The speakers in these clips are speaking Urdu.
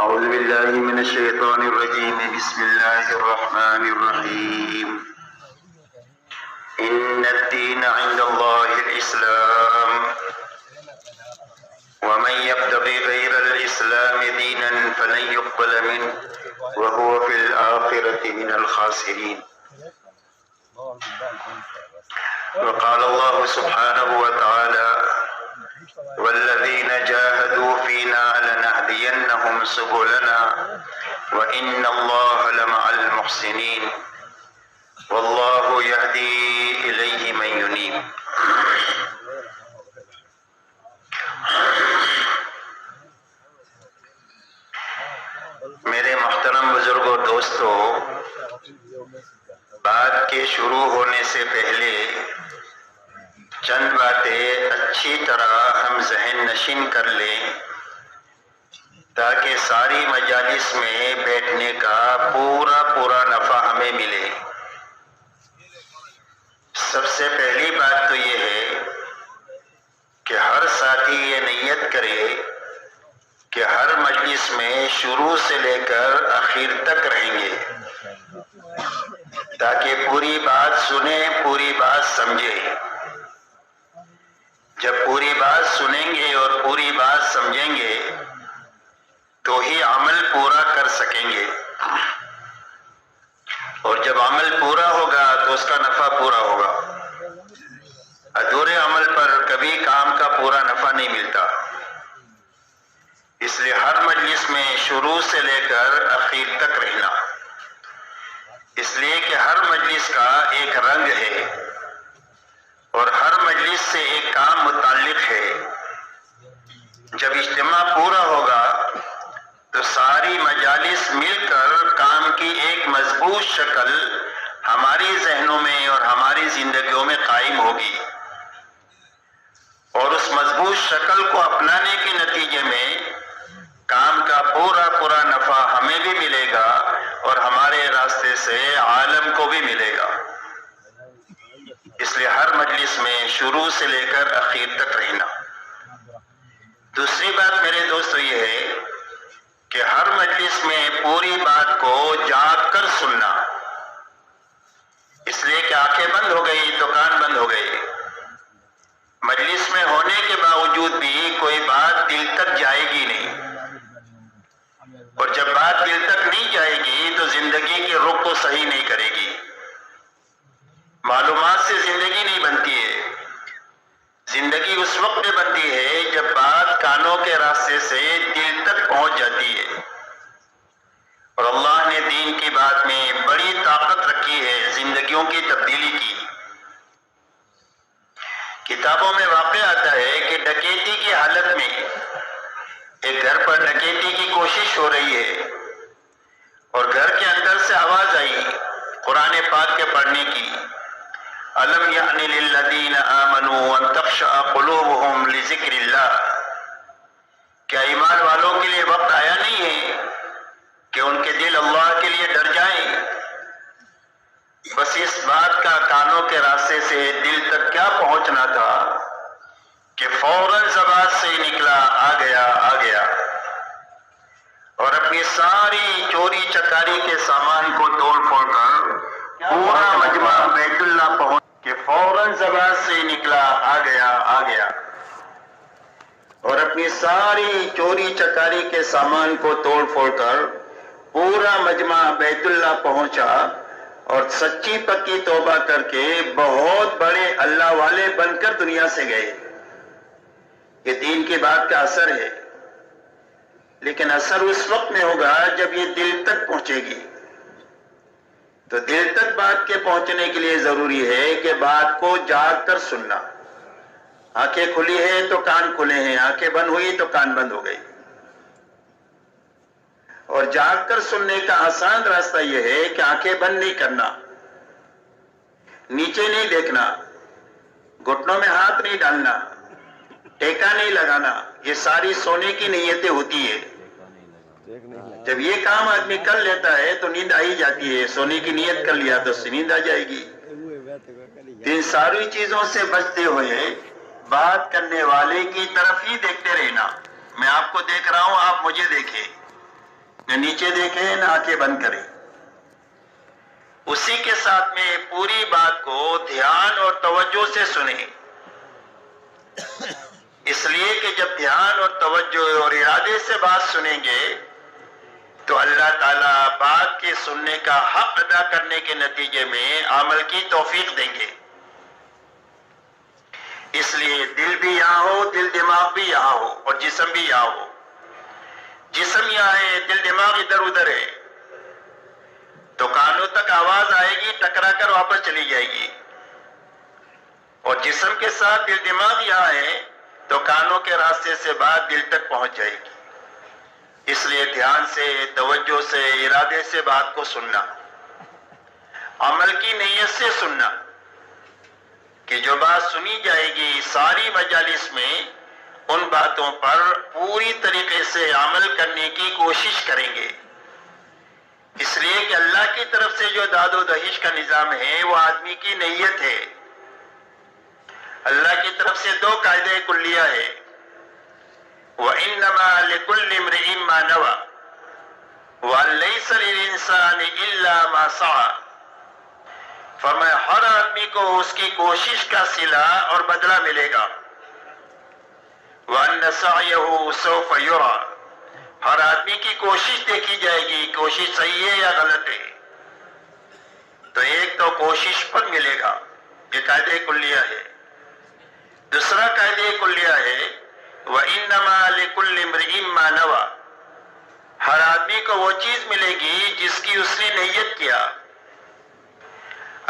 أعوذ بالله من الشيطان الرجيم. بسم الله الرحمن الرحيم. إن الدين عند الله الإسلام ومن يبتغي غير الإسلام دينا فلن يقبل منه وهو في الآخرة من الخاسرين. وقال الله سبحانه وتعالى: والذين جاهدوا فينا لنهدينهم سبلنا وإن الله لمع المحسنين والله يهدي إليه من ينيب. میرے محترم بزرگوں، دوستو، بات کے شروع ہونے سے پہلے چند باتیں اچھی طرح ہم ذہن نشین کر لیں تاکہ ساری مجالس میں بیٹھنے کا پورا نفع ہمیں ملے۔ سب سے پہلی بات تو یہ ہے کہ ہر ساتھی یہ نیت کرے کہ ہر مجلس میں شروع سے لے کر آخر تک رہیں گے تاکہ پوری بات سنیں، پوری بات سمجھیں۔ جب پوری بات سنیں گے اور پوری بات سمجھیں گے تو ہی عمل پورا کر سکیں گے، اور جب عمل پورا ہوگا تو اس کا نفع پورا ہوگا۔ ادھورے عمل پر کبھی کام کا پورا نفع نہیں ملتا۔ اس لیے ہر مجلس میں شروع سے لے کر آخر تک رہنا، اس لیے کہ ہر مجلس کا ایک رنگ ہے اور ہر مجلس سے ایک کام متعلق ہے۔ جب اجتماع پورا ہوگا تو ساری مجالس مل کر کام کی ایک مضبوط شکل ہماری ذہنوں میں اور ہماری زندگیوں میں قائم ہوگی، اور اس مضبوط شکل کو اپنانے کے نتیجے میں کام کا پورا نفع ہمیں بھی ملے گا اور ہمارے راستے سے عالم کو بھی ملے گا۔ اس لیے ہر مجلس میں شروع سے لے کر آخر تک رہنا۔ دوسری بات میرے دوستو یہ ہے کہ ہر مجلس میں پوری بات کو جاگ کر سننا، اس لیے کہ آنکھیں بند ہو گئی تو کان بند ہو گئے۔ مجلس میں ہونے کے باوجود بھی کوئی بات دل تک جائے گی نہیں، اور جب بات دل تک نہیں جائے گی تو زندگی کی رخ کو صحیح نہیں کرے گی۔ معلومات سے زندگی نہیں بنتی ہے، زندگی اس وقت میں بنتی ہے جب بات کانوں کے راستے سے دل تک پہنچ جاتی ہے۔ اور اللہ نے دین کی بات میں بڑی طاقت رکھی ہے زندگیوں کی تبدیلی کی۔ کتابوں میں واقع آتا ہے کہ ڈکیتی کی حالت میں ایک گھر پر ڈکیتی کی کوشش ہو رہی ہے، اور گھر کے اندر سے آواز آئی قرآن پاک کے پڑھنے کی: أَلَمْ يَعْنِ لِلَّذِينَ آمَنُوا أَن تَخْشَعَ قُلُوبُهُمْ لِذِكْرِ اللَّهِ، کیا ایمان والوں کے لیے وقت آیا نہیں ہے کہ ان کے دل اللہ کے لیے ڈر جائیں؟ بس اس بات کا کانوں کے راستے سے دل تک کیا پہنچنا تھا کہ فوراً زبان سے نکلا آ گیا، اور اپنی ساری چوری چکاری کے سامان کو توڑ پھوڑ کر پورا مجمع بیت اللہ پہنچ کہ فوراً زبان سے نکلا آ گیا، اور اپنی ساری چوری چکاری کے سامان کو توڑ پھوڑ کر پورا مجمع بیت اللہ پہنچا، اور سچی پکی توبہ کر کے بہت بڑے اللہ والے بن کر دنیا سے گئے۔ یہ دین کی بات کا اثر ہے، لیکن اثر اس وقت میں ہوگا جب یہ دل تک پہنچے گی۔ تو دل تک بات کے پہنچنے کے لیے ضروری ہے کہ بات کو جاگ کر سننا۔ آنکھیں کھلی ہیں تو کان کھلے ہیں، آنکھیں بند ہوئی تو کان بند ہو گئی۔ اور جاگ کر سننے کا آسان راستہ یہ ہے کہ آنکھیں بند نہیں کرنا، نیچے نہیں دیکھنا، گھٹنوں میں ہاتھ نہیں ڈالنا، ٹیکا نہیں لگانا۔ یہ ساری سونے کی نیتیں ہوتی ہے۔ جب یہ کام آدمی کر لیتا ہے تو نیند آئی جاتی ہے۔ سونے کی نیت کر لیا تو نیند آ جائے گی۔ ان ساری چیزوں سے بچتے ہوئے بات کرنے والے کی طرف ہی دیکھتے رہنا۔ میں آپ کو دیکھ رہا ہوں، آپ مجھے دیکھیں۔ نہ نیچے دیکھیں نہ آنکھیں بند کریں، اسی کے ساتھ میں پوری بات کو دھیان اور توجہ سے سنیں، اس لیے کہ جب دھیان اور توجہ اور ارادے سے بات سنیں گے تو اللہ تعالیٰ بات کے سننے کا حق ادا کرنے کے نتیجے میں عمل کی توفیق دیں گے۔ اس لیے دل بھی یہاں ہو، دل دماغ بھی یہاں ہو اور جسم بھی یہاں ہو۔ جسم یہاں ہے، دل دماغ ادھر ادھر ہے، تو کانوں تک آواز آئے گی، ٹکرا کر واپس چلی جائے گی، اور جسم کے ساتھ دل دماغ یہاں ہے تو کانوں کے راستے سے بات دل تک پہنچ جائے گی۔ اس لیے دھیان سے، توجہ سے، ارادے سے بات کو سننا، عمل کی نیت سے سننا، کہ جو بات سنی جائے گی ساری مجالس میں ان باتوں پر پوری طریقے سے عمل کرنے کی کوشش کریں گے، اس لیے کہ اللہ کی طرف سے جو داد و دہش کا نظام ہے وہ آدمی کی نیت ہے۔ اللہ کی طرف سے دو قاعدے کلیہ ہے، وَإِنَّمَا لِكُلِّ امْرِئٍ مَّا نَوَىٰ وَلَيْسَ لِلْإِنسَانِ إِلَّا مَا سَعَىٰ، فرمایا ہر آدمی کو اس کی کوشش کا صلہ اور بدلہ ملے گا، وَأَنَّ سَعْيَهُ سَوْفَ يُرَىٰ، ہر آدمی کی کوشش دیکھی جائے گی، کوشش صحیح ہے یا غلط ہے، تو ایک تو کوشش پر ملے گا، یہ قاعدہ کلیہ ہے۔ دوسرا قاعدہ کلیہ ہے وَإِنَّمَا لِكُلِّ امْرِئٍ مَّا نَوَىٰ، ہر آدمی کو وہ چیز ملے گی جس کی اس نے نیت کیا۔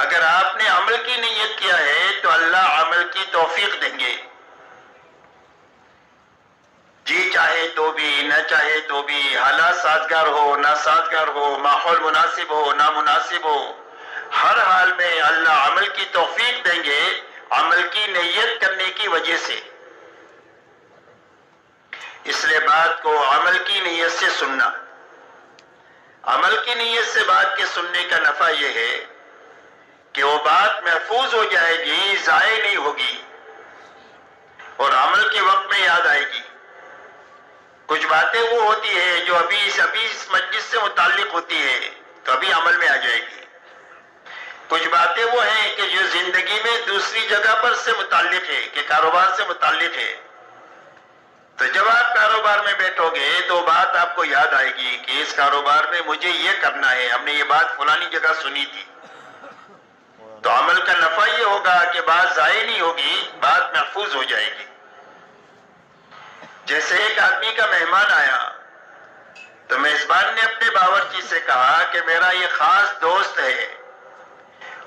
اگر آپ نے عمل کی نیت کیا ہے تو اللہ عمل کی توفیق دیں گے، جی چاہے تو بھی نہ چاہے تو بھی، حالات سازگار ہو نہ سازگار ہو، ماحول مناسب ہو نہ مناسب ہو، ہر حال میں اللہ عمل کی توفیق دیں گے عمل کی نیت کرنے کی وجہ سے۔ اس لیے بات کو عمل کی نیت سے سننا، عمل کی نیت سے بات کے سننے کا نفع یہ ہے کہ وہ بات محفوظ ہو جائے گی، ضائع نہیں ہوگی، اور عمل کے وقت میں یاد آئے گی۔ کچھ باتیں وہ ہوتی ہے جو ابھی اس مجلس سے متعلق ہوتی ہے تو ابھی عمل میں آ جائے گی، کچھ باتیں وہ ہیں کہ جو زندگی میں دوسری جگہ پر سے متعلق ہے، کہ کاروبار سے متعلق ہے، تو جب آپ کاروبار میں بیٹھو گے تو بات آپ کو یاد آئے گی کہ اس کاروبار میں مجھے یہ کرنا ہے، ہم نے یہ بات فلانی جگہ سنی تھی، تو عمل کا نفع یہ ہوگا کہ بات ضائع نہیں ہوگی، بات محفوظ ہو جائے گی۔ جیسے ایک آدمی کا مہمان آیا تو میزبان نے اپنے باورچی سے کہا کہ میرا یہ خاص دوست ہے،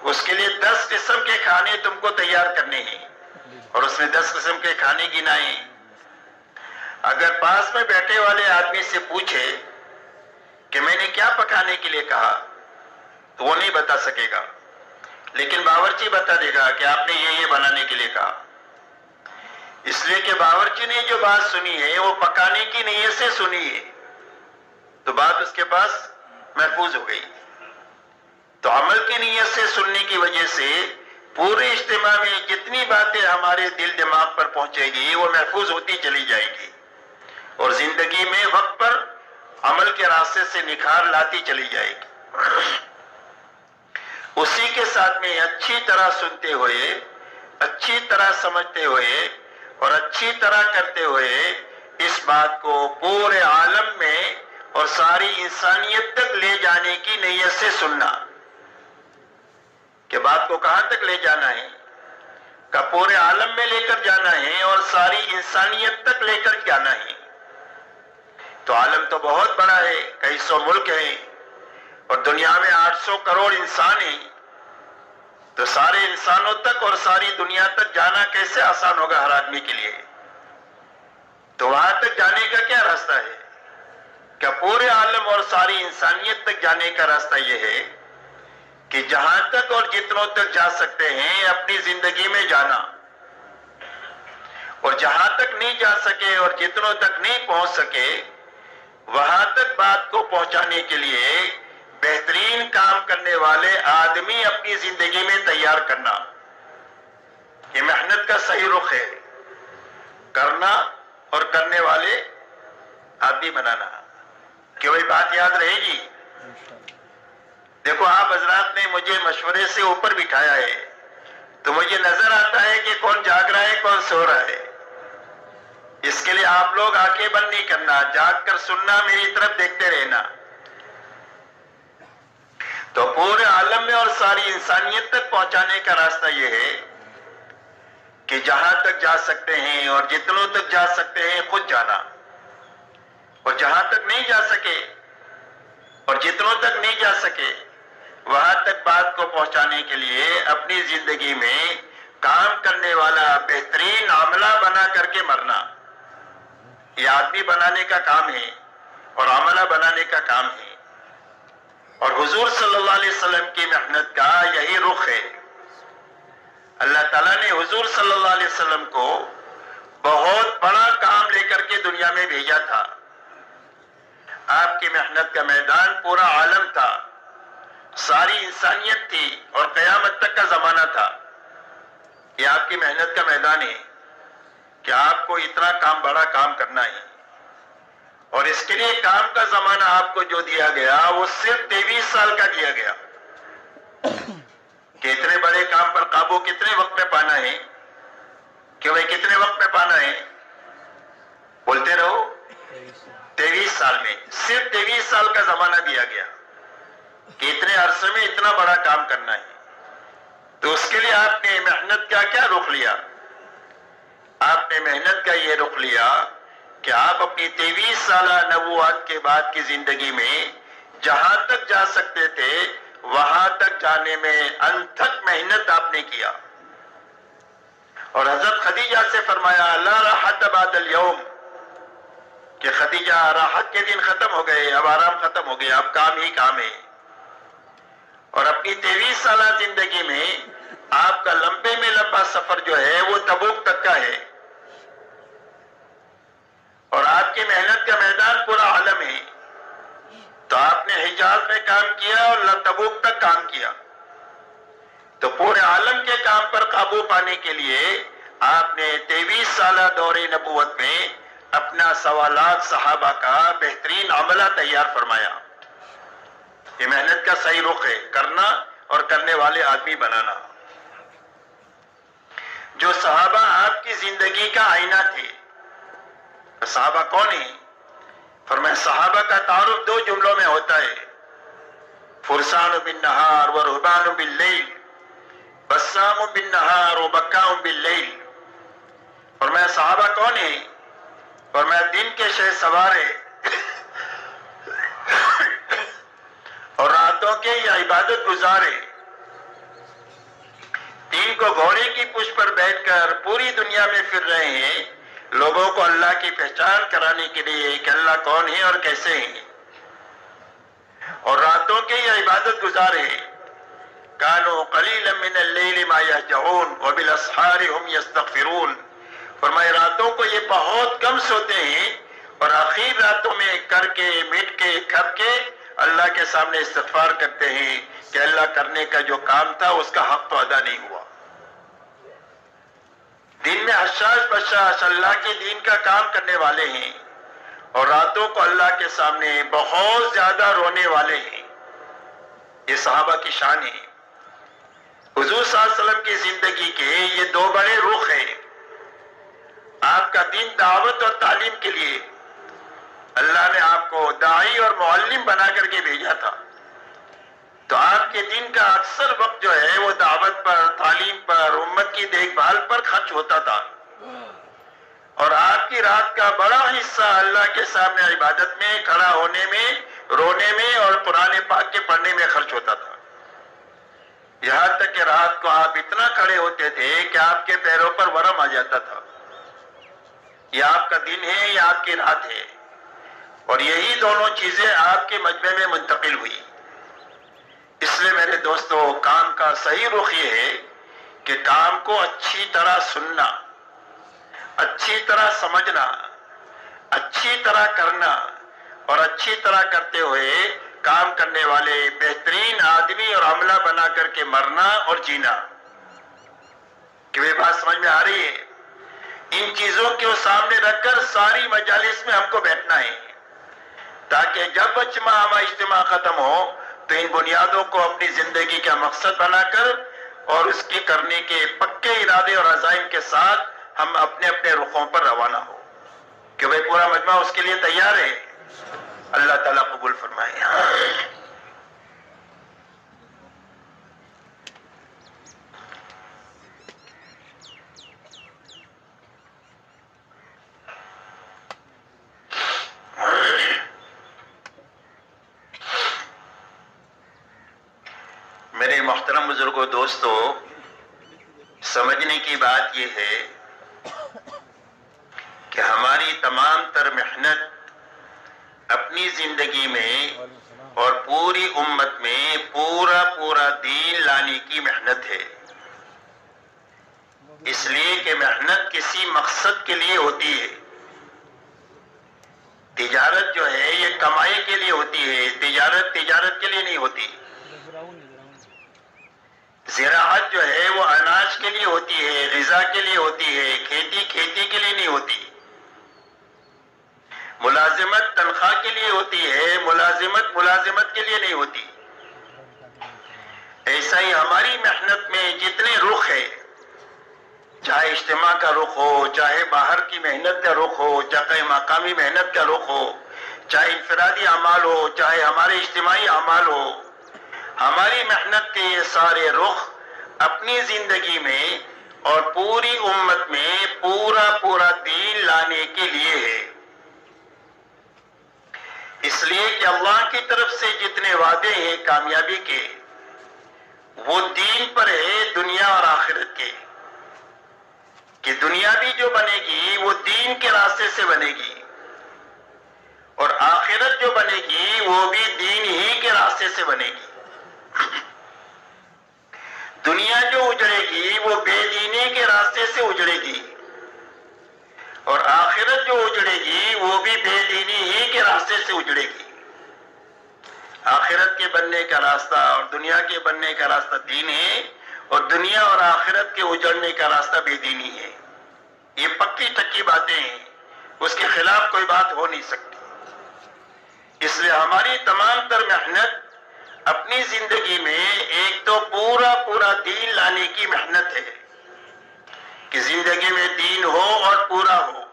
اس کے لیے 10 قسم کے کھانے تم کو تیار کرنے ہیں، اور اس نے 10 قسم کے کھانے گنائے۔ اگر پاس میں بیٹھے والے آدمی سے پوچھے کہ میں نے کیا پکانے کے لیے کہا تو وہ نہیں بتا سکے گا، لیکن باورچی بتا دے گا کہ آپ نے یہ بنانے کے لیے کہا، اس لیے کہ باورچی نے جو بات سنی ہے وہ پکانے کی نیت سے سنی ہے، تو بات اس کے پاس محفوظ ہو گئی۔ تو عمل کی نیت سے سننے کی وجہ سے پورے اجتماع میں جتنی باتیں ہمارے دل دماغ پر پہنچے گی وہ محفوظ ہوتی چلی جائے گی، اور زندگی میں وقت پر عمل کے راستے سے نکھار لاتی چلی جائے گی۔ اسی کے ساتھ میں اچھی طرح سنتے ہوئے، اچھی طرح سمجھتے ہوئے اور اچھی طرح کرتے ہوئے اس بات کو پورے عالم میں اور ساری انسانیت تک لے جانے کی نیت سے سننا، کہ بات کو کہاں تک لے جانا ہے، کہ پورے عالم میں لے کر جانا ہے اور ساری انسانیت تک لے کر جانا ہے۔ تو عالم تو بہت بڑا ہے، کئی سو ملک ہیں، اور دنیا میں 800 کروڑ انسان ہیں، تو سارے انسانوں تک اور ساری دنیا تک جانا کیسے آسان ہوگا ہر آدمی کے لیے؟ تو وہاں تک جانے کا کیا راستہ ہے؟ کہ پورے عالم اور ساری انسانیت تک جانے کا راستہ یہ ہے کہ جہاں تک اور جتنوں تک جا سکتے ہیں اپنی زندگی میں جانا، اور جہاں تک نہیں جا سکے اور جتنوں تک نہیں پہنچ سکے وہاں تک بات کو پہنچانے کے لیے بہترین کام کرنے والے آدمی اپنی زندگی میں تیار کرنا، یہ محنت کا صحیح رخ ہے، کرنا اور کرنے والے آدمی بنانا۔ کہ وہی بات یاد رہے گی؟ دیکھو آپ حضرات نے مجھے مشورے سے اوپر بٹھایا ہے تو مجھے نظر آتا ہے کہ کون جاگ رہا ہے کون سو رہا ہے. اس کے لیے آپ لوگ آنکھیں بند نہیں کرنا، جاگ کر سننا، میری طرف دیکھتے رہنا. تو پورے عالم میں اور ساری انسانیت تک پہنچانے کا راستہ یہ ہے کہ جہاں تک جا سکتے ہیں اور جتنوں تک جا سکتے ہیں خود جانا، اور جہاں تک نہیں جا سکے اور جتنوں تک نہیں جا سکے وہاں تک بات کو پہنچانے کے لیے اپنی زندگی میں کام کرنے والا بہترین عملہ بنا کر کے مرنا. یہ آدمی بنانے کا کام ہے اور عملہ بنانے کا کام ہے. اور حضور صلی اللہ علیہ وسلم کی محنت کا یہی رخ ہے. اللہ تعالیٰ نے حضور صلی اللہ علیہ وسلم کو بہت بڑا کام لے کر کے دنیا میں بھیجا تھا. آپ کی محنت کا میدان پورا عالم تھا، ساری انسانیت تھی اور قیامت تک کا زمانہ تھا. یہ آپ کی محنت کا میدان ہے کہ آپ کو اتنا کام بڑا کام کرنا ہے. اور اس کے لیے کام کا زمانہ آپ کو جو دیا گیا وہ صرف 23 سال کا دیا گیا کہ اتنے بڑے کام پر قابو کتنے وقت میں پانا ہے، کہ وہ کتنے وقت میں پانا ہے؟ بولتے رہو. 23 سال میں، صرف 23 سال کا زمانہ دیا گیا کہ اتنے عرصے میں اتنا بڑا کام کرنا ہے. تو اس کے لیے آپ نے محنت کا کیا رخ لیا؟ آپ نے محنت کا یہ رخ لیا کہ آپ اپنی 23 سالہ نبوت کے بعد کی زندگی میں جہاں تک جا سکتے تھے وہاں تک جانے میں انتھک محنت آپ نے کیا. اور حضرت خدیجہ سے فرمایا لا راحت بعد اليوم، کہ خدیجہ راحت کے دن ختم ہو گئے، اب آرام ختم ہو گیا، اب کام ہی کام ہے. اور اپنی 23 سالہ زندگی میں آپ کا لمبے میں لمبا سفر جو ہے وہ تبوک تک کا ہے. اور آپ کی محنت کا میدان پورا عالم ہے. تو آپ نے حجاز میں کام کیا اور تبوک تک کام کیا. تو پورے عالم کے کام پر قابو پانے کے لیے آپ نے 23 سالہ دور نبوت میں اپنا سوالات صحابہ کا بہترین عملہ تیار فرمایا. یہ محنت کا صحیح رخ ہے، کرنا اور کرنے والے آدمی بنانا. جو صحابہ آپ کی زندگی کا آئینہ تھے، صحابہ کون ہیں؟ فرمایا صحابہ کا تعارف 2 جملوں میں ہوتا ہے، فرسان بالنہار و رہبان باللیل، بسام بالنہار و بکاء باللیل. فرمایا صحابہ کون ہیں؟ فرمایا دن کے شہ سوارے اور راتوں کے یا عبادت گزارے. دن کو گھوڑے کی پشت پر بیٹھ کر پوری دنیا میں پھر رہے ہیں لوگوں کو اللہ کی پہچان کرانے کے لیے کہ اللہ کون ہے اور کیسے ہیں. اور راتوں کے یہ عبادت گزار ہیں. کانوا قلیلا من اللیل ما یہجعون وبالاسحار هم یستغفرون. فرمائے راتوں کو یہ بہت کم سوتے ہیں اور آخر راتوں میں کر کے مٹ کے کھپ کے اللہ کے سامنے استغفار کرتے ہیں کہ اللہ کرنے کا جو کام تھا اس کا حق تو ادا نہیں ہوا. دن میں حشاش بشاش اللہ کے دین کا کام کرنے والے ہیں اور راتوں کو اللہ کے سامنے بہت زیادہ رونے والے ہیں. یہ صحابہ کی شان ہے. حضور صلی اللہ علیہ وسلم کی زندگی کے یہ 2 بڑے رخ ہیں. آپ کا دین دعوت اور تعلیم کے لیے اللہ نے آپ کو داعی اور معلم بنا کر کے بھیجا تھا. تو آپ کے دن کا اکثر وقت جو ہے وہ دعوت پر، تعلیم پر، امت کی دیکھ بھال پر خرچ ہوتا تھا. اور آپ کی رات کا بڑا حصہ اللہ کے سامنے عبادت میں، کھڑا ہونے میں، رونے میں اور قرآن پاک کے پڑھنے میں خرچ ہوتا تھا. یہاں تک کہ رات کو آپ اتنا کھڑے ہوتے تھے کہ آپ کے پیروں پر ورم آ جاتا تھا. یہ آپ کا دن ہے، یہ آپ کی رات ہے. اور یہی دونوں چیزیں آپ کے مجمع میں منتقل ہوئی. اس لیے میرے دوستو کام کا صحیح رخ یہ ہے کہ کام کو اچھی طرح سننا، اچھی طرح سمجھنا، اچھی طرح کرنا اور اچھی طرح کرتے ہوئے کام کرنے والے بہترین آدمی اور عملہ بنا کر کے مرنا اور جینا. کہ یہ بات سمجھ میں آ رہی ہے؟ ان چیزوں کو سامنے رکھ کر ساری مجالس میں ہم کو بیٹھنا ہے تاکہ جب اجتماع ختم ہو تو ان بنیادوں کو اپنی زندگی کا مقصد بنا کر اور اس کی کرنے کے پکے ارادے اور عزائم کے ساتھ ہم اپنے اپنے رخوں پر روانہ ہو کہ بھئی پورا مجمع اس کے لیے تیار ہے. اللہ تعالیٰ قبول فرمائے. میرے محترم بزرگوں، دوستو، سمجھنے کی بات یہ ہے کہ ہماری تمام تر محنت اپنی زندگی میں اور پوری امت میں پورا دین لانے کی محنت ہے. اس لیے کہ محنت کسی مقصد کے لیے ہوتی ہے. تجارت جو ہے یہ کمائی کے لیے ہوتی ہے، تجارت کے لیے نہیں ہوتی. زراعت جو ہے وہ اناج کے لیے ہوتی ہے، غذا کے لیے ہوتی ہے، کھیتی کے لیے نہیں ہوتی. ملازمت تنخواہ کے لیے ہوتی ہے، ملازمت کے لیے نہیں ہوتی. ایسا ہی ہماری محنت میں جتنے رخ ہے، چاہے اجتماع کا رخ ہو، چاہے باہر کی محنت کا رخ ہو، چاہے مقامی محنت کا رخ ہو، چاہے انفرادی اعمال ہو، چاہے ہمارے اجتماعی اعمال ہو، ہماری محنت کے یہ سارے رخ اپنی زندگی میں اور پوری امت میں پورا دین لانے کے لیے ہے. اس لیے کہ اللہ کی طرف سے جتنے وعدے ہیں کامیابی کے، وہ دین پر ہے، دنیا اور آخرت کے. کہ دنیا بھی جو بنے گی وہ دین کے راستے سے بنے گی، اور آخرت جو بنے گی وہ بھی دین ہی کے راستے سے بنے گی. دنیا جو اجڑے گی وہ بے دینی کے راستے سے اجڑے گی، اور آخرت جو اجڑے گی وہ بھی بے دینی ہی کے راستے سے اجڑے گی. آخرت کے بننے کا راستہ اور دنیا کے بننے کا راستہ دین ہے، اور دنیا اور آخرت کے اجڑنے کا راستہ بے دینی ہے. یہ پکی ٹکی باتیں ہیں، اس کے خلاف کوئی بات ہو نہیں سکتی. اس لیے ہماری تمام تر محنت اپنی زندگی میں ایک تو پورا دین لانے کی محنت ہے کہ زندگی میں دین ہو اور پورا ہو،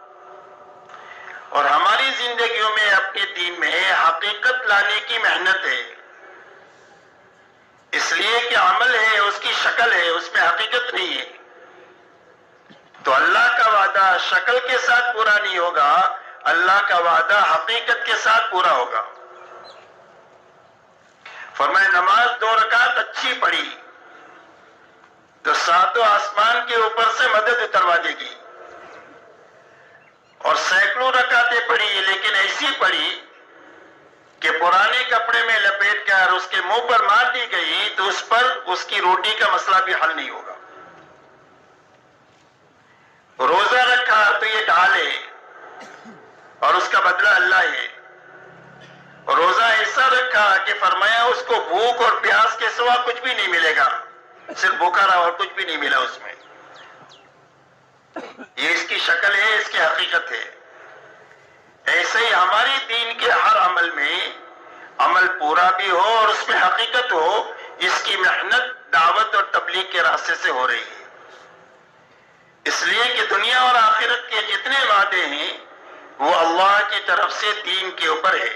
اور ہماری زندگیوں میں اپنے دین میں حقیقت لانے کی محنت ہے. اس لیے کہ عمل ہے، اس کی شکل ہے، اس میں حقیقت نہیں ہے. تو اللہ کا وعدہ شکل کے ساتھ پورا نہیں ہوگا، اللہ کا وعدہ حقیقت کے ساتھ پورا ہوگا. فرمایا نماز 2 رکعت اچھی پڑھی تو 7 آسمان کے اوپر سے مدد اتروا دے گی، اور سینکڑوں رکعتیں پڑھی لیکن ایسی پڑھی کہ پرانے کپڑے میں لپیٹ کر اس کے منہ پر مار دی گئی تو اس پر اس کی روٹی کا مسئلہ بھی حل نہیں ہوگا. روزہ رکھا تو یہ ڈھال ہے اور اس کا بدلہ اللہ ہے. روزہ ایسا رکھا کہ فرمایا اس کو بھوک اور پیاس کے سوا کچھ بھی نہیں ملے گا، صرف بھوکا رہا اور کچھ بھی نہیں ملا اس میں. یہ اس کی شکل ہے، اس کی حقیقت ہے. ایسے ہی ہماری دین کے ہر عمل میں عمل پورا بھی ہو اور اس میں حقیقت ہو، اس کی محنت دعوت اور تبلیغ کے راستے سے ہو رہی ہے. اس لیے کہ دنیا اور آخرت کے جتنے وعدے ہیں وہ اللہ کی طرف سے دین کے اوپر ہے.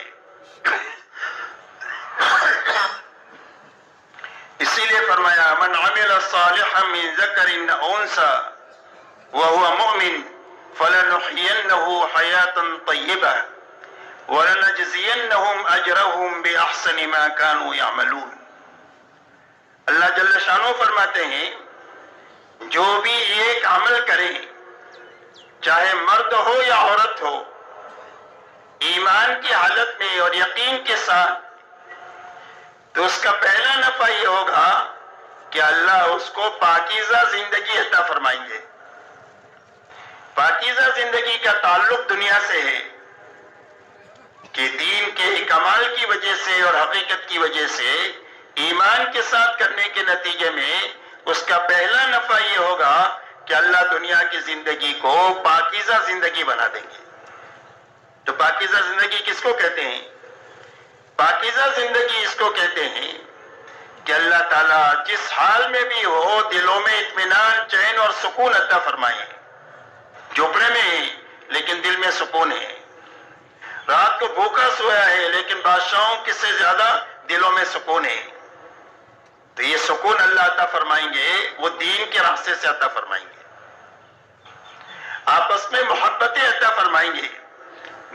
اسی لیے فرمایا من عمل صالحا من ذکر او انثى وهو مؤمن فلنحيينه حياة طيبة وَلَنَجْزِيَنَّهُمْ أَجْرَهُمْ بِأَحْسَنِ مَا كَانُوا يَعْمَلُونَ. اللہ جل شانہ فرماتے ہیں جو بھی ایک عمل کرے، چاہے مرد ہو یا عورت ہو، ایمان کی حالت میں اور یقین کے ساتھ، تو اس کا پہلا نفع یہ ہوگا کہ اللہ اس کو پاکیزہ زندگی عطا فرمائیں گے. پاکیزہ زندگی کا تعلق دنیا سے ہے کہ دین کے کمال کی وجہ سے اور حقیقت کی وجہ سے ایمان کے ساتھ کرنے کے نتیجے میں اس کا پہلا نفع یہ ہوگا کہ اللہ دنیا کی زندگی کو پاکیزہ زندگی بنا دیں گے. تو پاکیزہ زندگی کس کو کہتے ہیں؟ پاکیزہ زندگی اس کو کہتے ہیں کہ اللہ تعالیٰ جس حال میں بھی ہو دلوں میں اطمینان، چین اور سکون عطا فرمائے. جھوپڑے میں ہے لیکن دل میں سکون ہے. رات کو بھوکا سویا ہے لیکن بادشاہوں کس سے زیادہ دلوں میں سکون ہے. تو یہ سکون اللہ عطا فرمائیں گے، وہ دین کے راستے سے عطا فرمائیں گے. آپس میں محبتیں عطا فرمائیں گے،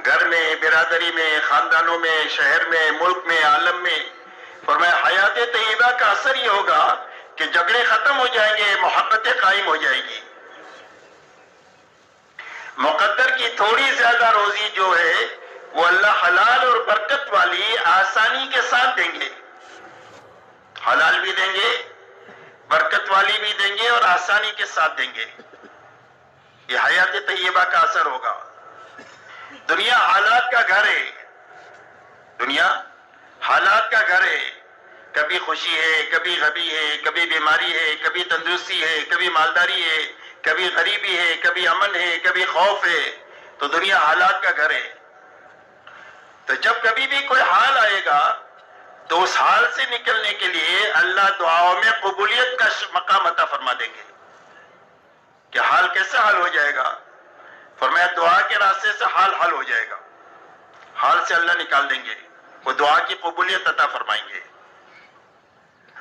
گھر میں، برادری میں، خاندانوں میں، شہر میں، ملک میں، عالم میں. فرمایا حیات طیبہ کا اثر یہ ہوگا کہ جھگڑے ختم ہو جائیں گے، محبتیں قائم ہو جائیں گی. مقدر کی تھوڑی زیادہ روزی جو ہے وہ اللہ حلال اور برکت والی آسانی کے ساتھ دیں گے. حلال بھی دیں گے، برکت والی بھی دیں گے اور آسانی کے ساتھ دیں گے. یہ حیات طیبہ کا اثر ہوگا. دنیا حالات کا گھر ہے، دنیا حالات کا گھر ہے. کبھی خوشی ہے، کبھی غمی ہے، کبھی بیماری ہے، کبھی تندرستی ہے، کبھی مالداری ہے، کبھی غریبی ہے، کبھی امن ہے، کبھی خوف ہے. تو دنیا حالات کا گھر ہے. تو جب کبھی بھی کوئی حال آئے گا تو اس حال سے نکلنے کے لیے اللہ دعاؤں میں قبولیت کا مقام عطا فرما دیں گے. کہ حال کیسے حل ہو جائے گا؟ فرمایا دعا کے راستے سے حال حل ہو جائے گا. حال سے اللہ نکال دیں گے، وہ دعا کی قبولیت عطا فرمائیں گے.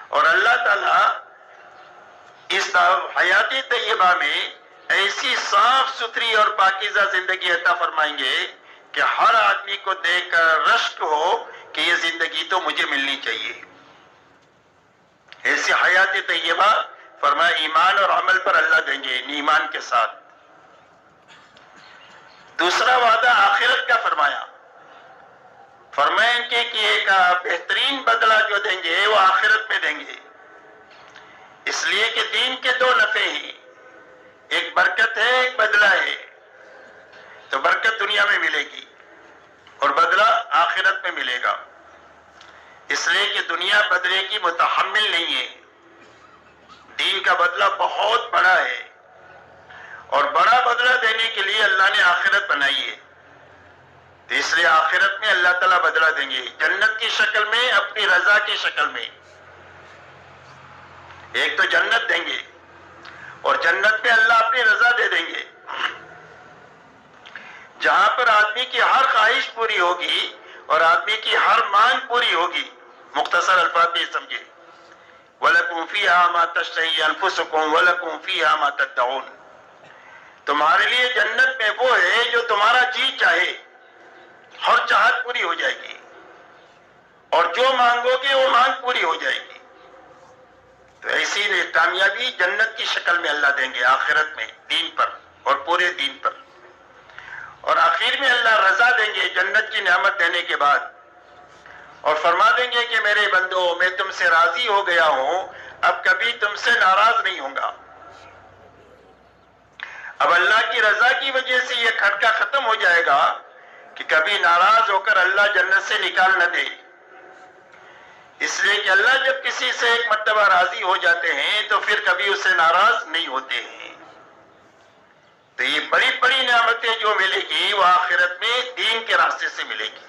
اور اللہ تعالیٰ اس حیات طیبہ میں ایسی صاف ستھری اور پاکیزہ زندگی عطا فرمائیں گے کہ ہر آدمی کو دیکھ کر رشک ہو کہ یہ زندگی تو مجھے ملنی چاہیے. ایسی حیات طیبہ فرمایا ایمان اور عمل پر اللہ دیں گے، ایمان کے ساتھ. دوسرا وعدہ آخرت کا فرمایا. فرمایا ان کے کہ ایک بہترین بدلہ جو دیں گے وہ آخرت میں دیں گے. اس لیے کہ دین کے دو نفع ہیں، ایک برکت ہے، ایک بدلہ ہے. تو برکت دنیا میں ملے گی اور بدلہ آخرت میں ملے گا. اس لیے کہ دنیا بدلے کی متحمل نہیں ہے. دین کا بدلہ بہت بڑا ہے اور بڑا بدلہ دینے کے لیے اللہ نے آخرت بنائی ہے. تو اس لیے آخرت میں اللہ تعالیٰ بدلہ دیں گے، جنت کی شکل میں، اپنی رضا کی شکل میں. ایک تو جنت دیں گے اور جنت میں اللہ اپنی رضا دے دیں گے، جہاں پر آدمی کی ہر خواہش پوری ہوگی اور آدمی کی ہر مانگ پوری ہوگی. مختصر الفاظ بھی سمجھے، وَلَكُمْ فِيهَا مَا تَشْتَهِي أَنفُسُكُمْ وَلَكُمْ فِيهَا مَا تَدَّعُونَ. تمہارے لیے جنت میں وہ ہے جو تمہارا جی چاہے، ہر چاہت پوری ہو جائے گی اور جو مانگو گے وہ مانگ پوری ہو جائے گی. تو ایسی کامیابی جنت کی شکل میں اللہ دیں گے آخرت میں، دین پر اور پورے دین پر. اور آخر میں اللہ رضا دیں گے جنت کی نعمت دینے کے بعد، اور فرما دیں گے کہ میرے بندو میں تم سے راضی ہو گیا ہوں، اب کبھی تم سے ناراض نہیں ہوں گا. اب اللہ کی رضا کی وجہ سے یہ کھٹکا ختم ہو جائے گا کہ کبھی ناراض ہو کر اللہ جنت سے نکال نہ دے. اس لیے کہ اللہ جب کسی سے ایک مرتبہ راضی ہو جاتے ہیں تو پھر کبھی اس سے ناراض نہیں ہوتے ہیں. تو یہ بڑی بڑی نعمتیں جو ملے گی وہ آخرت میں دین کے راستے سے ملے گی.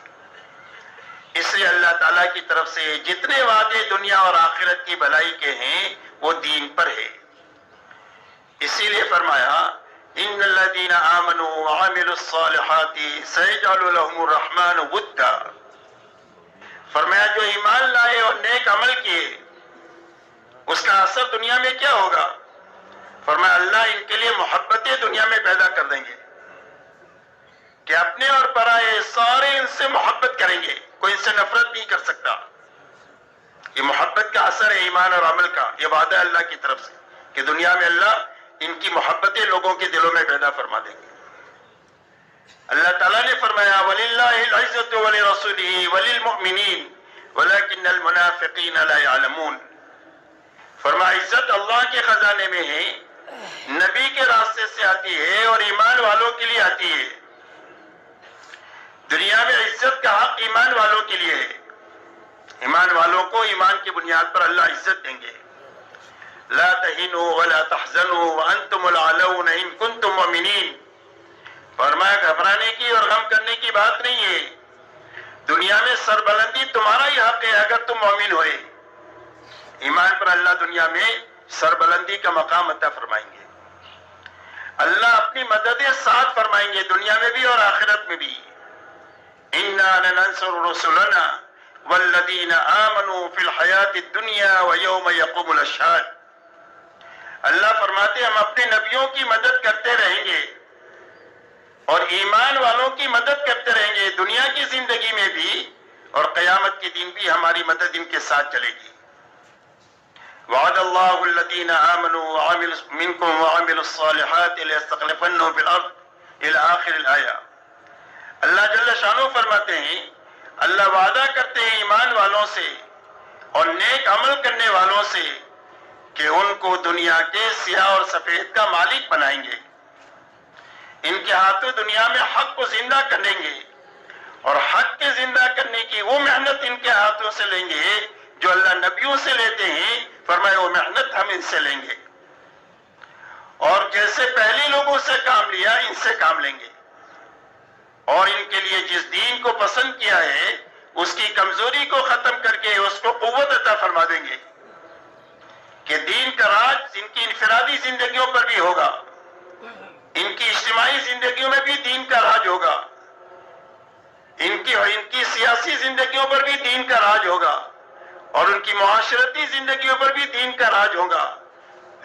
اس لیے اللہ تعالیٰ کی طرف سے جتنے وعدے دنیا اور آخرت کی بھلائی کے ہیں وہ دین پر ہے. اسی لیے فرمایا ان الذین آمنوا وعملوا الصالحات سیجعل لهم الرحمن ودا. فرمایا جو ایمان لائے اور نیک عمل کیے اس کا اثر دنیا میں کیا ہوگا؟ فرمایا اللہ ان کے لیے محبتیں دنیا میں پیدا کر دیں گے کہ اپنے اور پرائے سارے ان سے محبت کریں گے، کوئی ان سے نفرت نہیں کر سکتا. یہ محبت کا اثر ہے ایمان اور عمل کا. یہ وعدہ ہے اللہ کی طرف سے کہ دنیا میں اللہ ان کی محبتیں لوگوں کے دلوں میں پیدا فرما دیں گے. اللہ تعالیٰ نے فرمایا وَلِلَّهِ الْعِزَّةُ وَلِرَسُولِهِ وَلِلْمُؤْمِنِينَ وَلَكِنَّ الْمُنَافِقِينَ لَا يَعْلَمُونَ. فرمایا عزت اللہ کے خزانے میں ہے، نبی کے راستے سے آتی ہے اور ایمان والوں کے لیے آتی ہے. دنیا میں عزت کا حق ایمان والوں کے لیے ہے. ایمان والوں کو ایمان کی بنیاد پر اللہ عزت دیں گے. لا تہنوا ولا تحزنوا وانتم الاعلون ان کنتم مؤمنین. فرمایا گھبرانے کی اور غم کرنے کی بات نہیں ہے. دنیا میں سربلندی تمہارا ہی حق ہے اگر تم مومن ہوئے. ایمان پر اللہ دنیا میں سربلندی کا مقام عطا فرمائیں گے. اللہ اپنی مدد ساتھ فرمائیں گے دنیا میں بھی اور آخرت میں بھی. اِنَّا لَنَنصُرُ رُسُلَنَا وَالَّذِينَ آمَنُوا فِي الْحَيَاةِ الدُّنْيَا وَيَوْمَ يَقُومُ الْأَشْهَادُ. اللہ فرماتے ہم اپنے نبیوں کی مدد کرتے رہیں گے اور ایمان والوں کی مدد کرتے رہیں گے دنیا کی زندگی میں بھی اور قیامت کے دن بھی ہماری مدد ان کے ساتھ چلے گی. وعد اللہ الذین آمنوا منکم وعملوا الصالحات لیستخلفنهم فی الارض الی آخر الآیہ. اللہ جل شانہ فرماتے ہیں اللہ وعدہ کرتے ہیں ایمان والوں سے اور نیک عمل کرنے والوں سے کہ ان کو دنیا کے سیاہ اور سفید کا مالک بنائیں گے. ان کے ہاتھوں دنیا میں حق کو زندہ کریں گے اور حق کے زندہ کرنے کی وہ محنت ان کے ہاتھوں سے لیں گے جو اللہ نبیوں سے لیتے ہیں. فرمایا وہ محنت ہم ان سے لیں گے اور جیسے پہلے لوگوں سے کام لیا ان سے کام لیں گے اور ان کے لیے جس دین کو پسند کیا ہے اس کی کمزوری کو ختم کر کے اس کو قوت عطا فرما دیں گے کہ دین کا راج ان کی انفرادی زندگیوں پر بھی ہوگا, ان کی اجتماعی زندگیوں میں بھی دین کا راج ہوگا, ان کی سیاسی زندگیوں پر بھی دین کا راج ہوگا اور ان کی معاشرتی زندگیوں پر بھی دین کا راج ہوگا.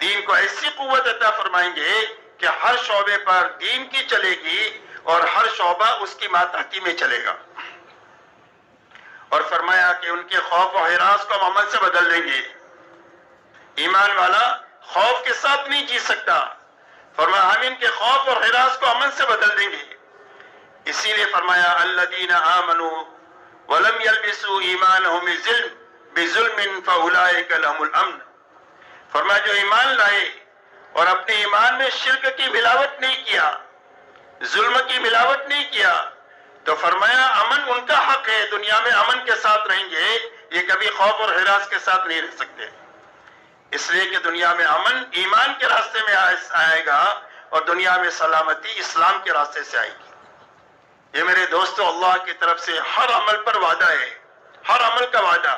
دین کو ایسی قوت عطا فرمائیں گے کہ ہر شعبے پر دین کی چلے گی اور ہر شعبہ اس کی ماتحتی میں چلے گا. اور فرمایا کہ ان کے خوف و ہراس کو ہم عمل سے بدل دیں گے. ایمان والا خوف کے ساتھ نہیں جی سکتا, فرمایا ہم ان کے خوف اور ہراس کو امن سے بدل دیں گے. اسی لیے فرمایا الذین آمنوا ولم یلبسوا ایمانہم بظلم فاولئک لهم الامن. فرمایا جو ایمان لائے اور اپنے ایمان میں شرک کی ملاوٹ نہیں کیا, ظلم کی ملاوٹ نہیں کیا, تو فرمایا امن ان کا حق ہے, دنیا میں امن کے ساتھ رہیں گے, یہ کبھی خوف اور ہراس کے ساتھ نہیں رہ سکتے. اس لیے کہ دنیا میں امن ایمان کے راستے میں آئے گا اور دنیا میں سلامتی اسلام کے راستے سے آئے گی. یہ میرے دوستو اللہ کی طرف سے ہر عمل پر وعدہ ہے, ہر عمل کا وعدہ,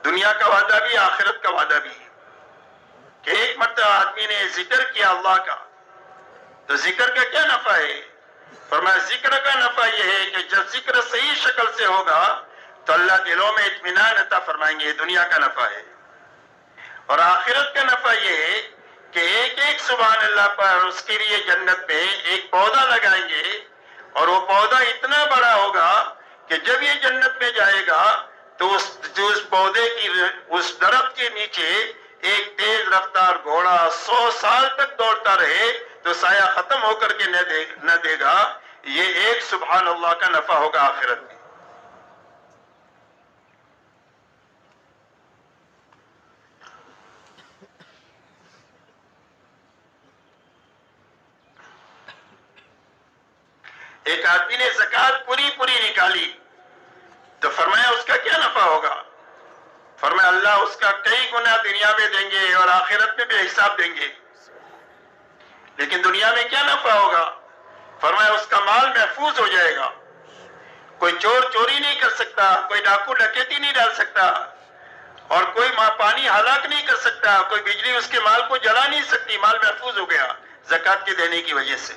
دنیا کا وعدہ بھی آخرت کا وعدہ بھی. کہ ایک مرتبہ آدمی نے ذکر کیا اللہ کا, تو ذکر کا کیا نفع ہے؟ فرمایا ذکر کا نفع یہ ہے کہ جب ذکر صحیح شکل سے ہوگا تو اللہ دلوں میں اطمینان عطا فرمائیں گے, دنیا کا نفع ہے. اور آخرت کا نفع یہ ہے کہ ایک ایک سبحان اللہ پر اس کے لیے جنت میں ایک پودا لگائیں گے اور وہ پودا اتنا بڑا ہوگا کہ جب یہ جنت میں جائے گا تو اس پودے کی اس درخت کے نیچے ایک تیز رفتار گھوڑا 100 سال تک دوڑتا رہے تو سایہ ختم ہو کر کے نہ دے گا. یہ ایک سبحان اللہ کا نفع ہوگا آخرت میں. ایک آدمی نے زکات پوری نکالی تو فرمایا اس کا کیا نفع ہوگا؟ فرمایا اللہ اس کا کئی گنا دنیا میں دیں گے اور آخرت میں بھی حساب دیں گے. لیکن دنیا میں کیا نفع ہوگا؟ فرمایا اس کا مال محفوظ ہو جائے گا, کوئی چور چوری نہیں کر سکتا, کوئی ڈاکو ڈکیتی نہیں ڈال سکتا اور کوئی پانی ہلاک نہیں کر سکتا, کوئی بجلی اس کے مال کو جلا نہیں سکتی. مال محفوظ ہو گیا زکات کے دینے کی وجہ سے.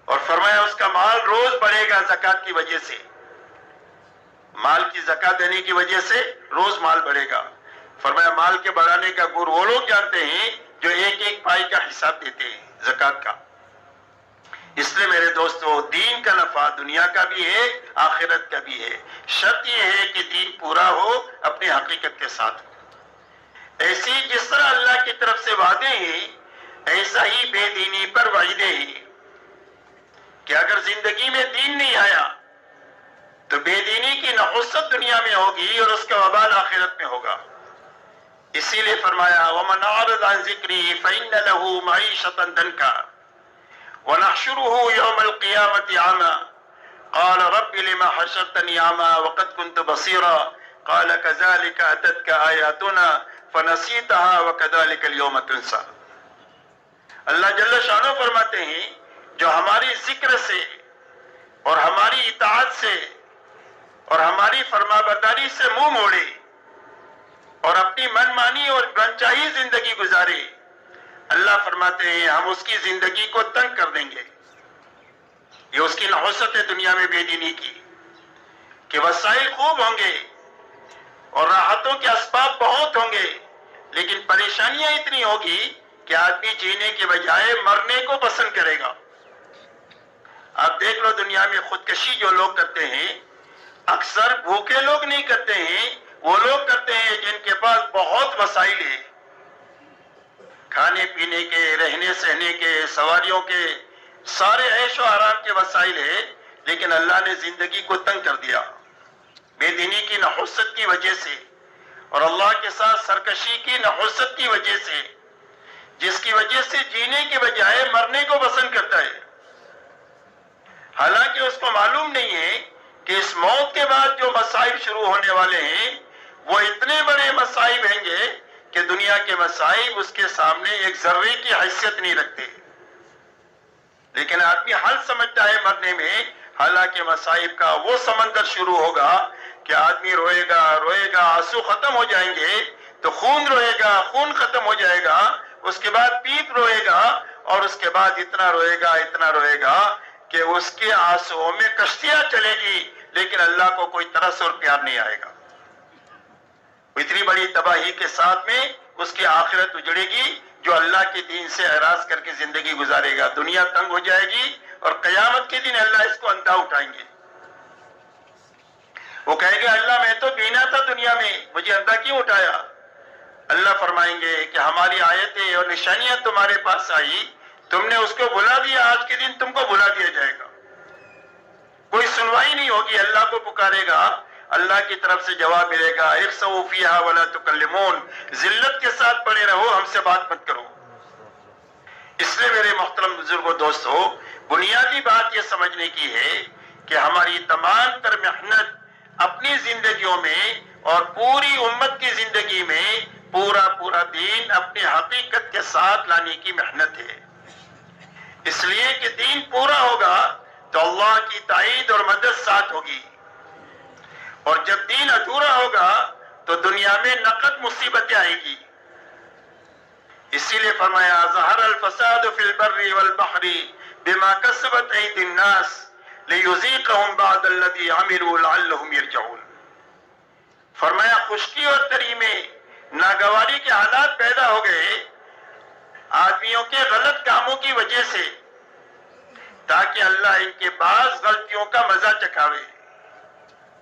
اور فرمایا اس کا مال روز بڑھے گا زکات کی وجہ سے, مال کی زکات دینے کی وجہ سے روز مال بڑھے گا. فرمایا مال کے بڑھانے کا گر وہ لوگ جانتے ہیں جو ایک ایک پائی کا حساب دیتے ہیں زکات کا. اس لیے میرے دوستو دین کا نفع دنیا کا بھی ہے آخرت کا بھی ہے. شرط یہ ہے کہ دین پورا ہو, اپنی حقیقت کے ساتھ ہو. ایسی جس طرح اللہ کی طرف سے وعدے ہیں ایسا ہی بے دینی پر وعیدے ہیں کہ اگر زندگی میں دین نہیں آیا تو بے دینی کی نحوست دنیا میں ہوگی اور اس کا وبال آخرت میں ہوگا. اسی لیے فرمایا وَمَنْ أَعْرَضَ عَنْ ذِكْرِي فَإِنَّ لَهُ مَعِيشَةً ضَنْكًا وَنَحْشُرُهُ يَوْمَ الْقِيَامَةِ أَعْمَى قَالَ رَبِّ لِمَ حَشَرْتَنِي أَعْمَى وَقَدْ كُنْتُ بَصِيرًا قَالَ كَذَلِكَ أَتَتْكَ آيَاتُنَا فَنَسِيتَهَا وَكَذَلِكَ الْيَوْمَ تُنسَى. اللہ جل شانہ فرماتے ہیں جو ہماری ذکر سے اور ہماری اطاعت سے اور ہماری فرما برداری سے منہ موڑے اور اپنی من مانی اور بنچائی زندگی گزارے، اللہ فرماتے ہیں ہم اس کی زندگی کو تنگ کر دیں گے۔ یہ اس کی نحوست ہے دنیا میں بے دینی کی، کہ وسائل خوب ہوں گے اور راحتوں کے اسباب بہت ہوں گے، لیکن پریشانیاں اتنی ہوگی کہ آدمی جینے کے بجائے مرنے کو پسند کرے گا۔ آپ دیکھ لو دنیا میں خودکشی جو لوگ کرتے ہیں، اکثر بھوکے لوگ نہیں کرتے ہیں، وہ لوگ کرتے ہیں جن کے پاس بہت وسائل ہیں، کھانے پینے کے، رہنے سہنے کے، سواریوں کے، سارے عیش و آرام کے وسائل ہیں، لیکن اللہ نے زندگی کو تنگ کر دیا بے دینی کی نحوست کی وجہ سے، اور اللہ کے ساتھ سرکشی کی نحوست کی وجہ سے، جس کی وجہ سے جینے کے بجائے مرنے کو پسند کرتا ہے۔ حالانکہ اس کو معلوم نہیں ہے کہ اس موت کے بعد جو مصائب شروع ہونے والے ہیں وہ اتنے بڑے مصائب ہیں گے کہ دنیا کے مصائب اس کے سامنے ایک ذرے کی حیثیت نہیں رکھتے، لیکن آدمی حل سمجھتا ہے مرنے میں، حالانکہ مصائب کا وہ سمندر شروع ہوگا کہ آدمی روئے گا روئے گا، آنسو ختم ہو جائیں گے تو خون روئے گا، خون ختم ہو جائے گا، اس کے بعد پیپ روئے گا، اور اس کے بعد اتنا روئے گا اتنا روئے گا کہ اس کے آنسوؤں میں کشتیاں چلے گی، لیکن اللہ کو کوئی ترس اور پیار نہیں آئے گا۔ اتنی بڑی تباہی کے ساتھ میں اس کی آخرت اجڑے گی جو اللہ کے دین سے اعراض کر کے زندگی گزارے گا۔ دنیا تنگ ہو جائے گی اور قیامت کے دن اللہ اس کو اندھا اٹھائیں گے۔ وہ کہے گا اللہ میں تو بینا تھا دنیا میں، مجھے اندھا کیوں اٹھایا؟ اللہ فرمائیں گے کہ ہماری آیتیں اور نشانیاں تمہارے پاس آئی، تم نے اس کو بھلا دیا، آج کے دن تم کو بھلا دیا جائے گا۔ کوئی سنوائی نہیں ہوگی، اللہ کو پکارے گا، اللہ کی طرف سے جواب ملے گا اخسؤوا فیہا ولا تکلمون، ذلت کے ساتھ پڑے رہو، ہم سے بات مت کرو۔ اس لیے میرے محترم بزرگوں دوستو، بنیادی بات یہ سمجھنے کی ہے کہ ہماری تمام تر محنت اپنی زندگیوں میں اور پوری امت کی زندگی میں پورا دین اپنی حقیقت کے ساتھ لانے کی محنت ہے، اس لیے کہ دین پورا ہوگا تو اللہ کی تائید اور مدد ساتھ ہوگی، اور جب دین ادھورا ہوگا تو دنیا میں نقد مصیبتیں آئے گی۔ اسی لیے فرمایا ظہر الفساد فی البر والبحر بما کسبت ایدی الناس لیذیقہم بعض الذی عملوا لعلہم یرجعون۔ فرمایا خشکی اور تری میں ناگواری کے حالات پیدا ہو گئے آدمیوں کے غلط کاموں کی وجہ سے، تاکہ اللہ ان کے بعض غلطیوں کا مزہ چکھاوے،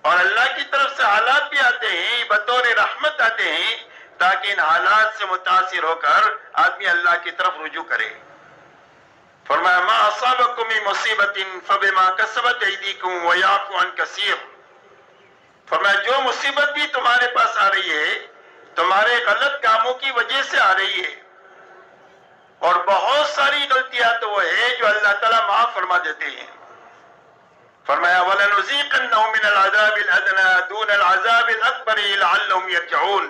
اور اللہ کی طرف سے حالات بھی آتے ہیں بطور رحمت آتے ہیں تاکہ ان حالات سے متاثر ہو کر آدمی اللہ کی طرف رجوع کرے۔ فرمایا ما اصابکم من مصیبت فبما کسبت ایدیکم ویعفو عن کثیر۔ فرمایا جو مصیبت بھی تمہارے پاس آ رہی ہے تمہارے غلط کاموں کی وجہ سے آ رہی ہے، اور بہت ساری غلطیاں تو وہ ہے جو اللہ تعالیٰ معاف فرما دیتے ہیں۔ فرمایا وَلَنُذِيقَنَّهُم مِّنَ الْعَذَابِ الْأَدْنَىٰ دُونَ الْعَذَابِ الْأَكْبَرِ لَعَلَّهُمْ يَرْجِعُونَ۔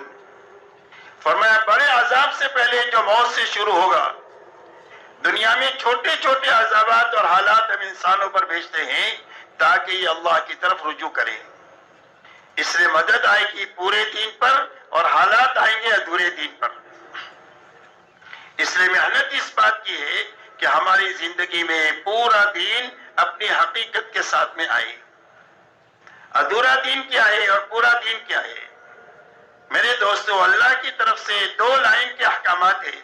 فرمایا بڑے عذاب سے پہلے جو موت سے شروع ہوگا، دنیا میں چھوٹے چھوٹے عذابات اور حالات ہم انسانوں پر بھیجتے ہیں تاکہ یہ اللہ کی طرف رجوع کریں، اس لیے مدد آئے گی پورے دین پر اور حالات آئیں گے ادھورے دین پر۔ اس لیے محنت اس بات کی ہے کہ ہماری زندگی میں پورا دین اپنی حقیقت کے ساتھ میں آئے۔ ادھورا دین کیا ہے اور پورا دین کیا ہے؟ میرے دوستو، اللہ کی طرف سے دو لائن کے احکامات ہیں،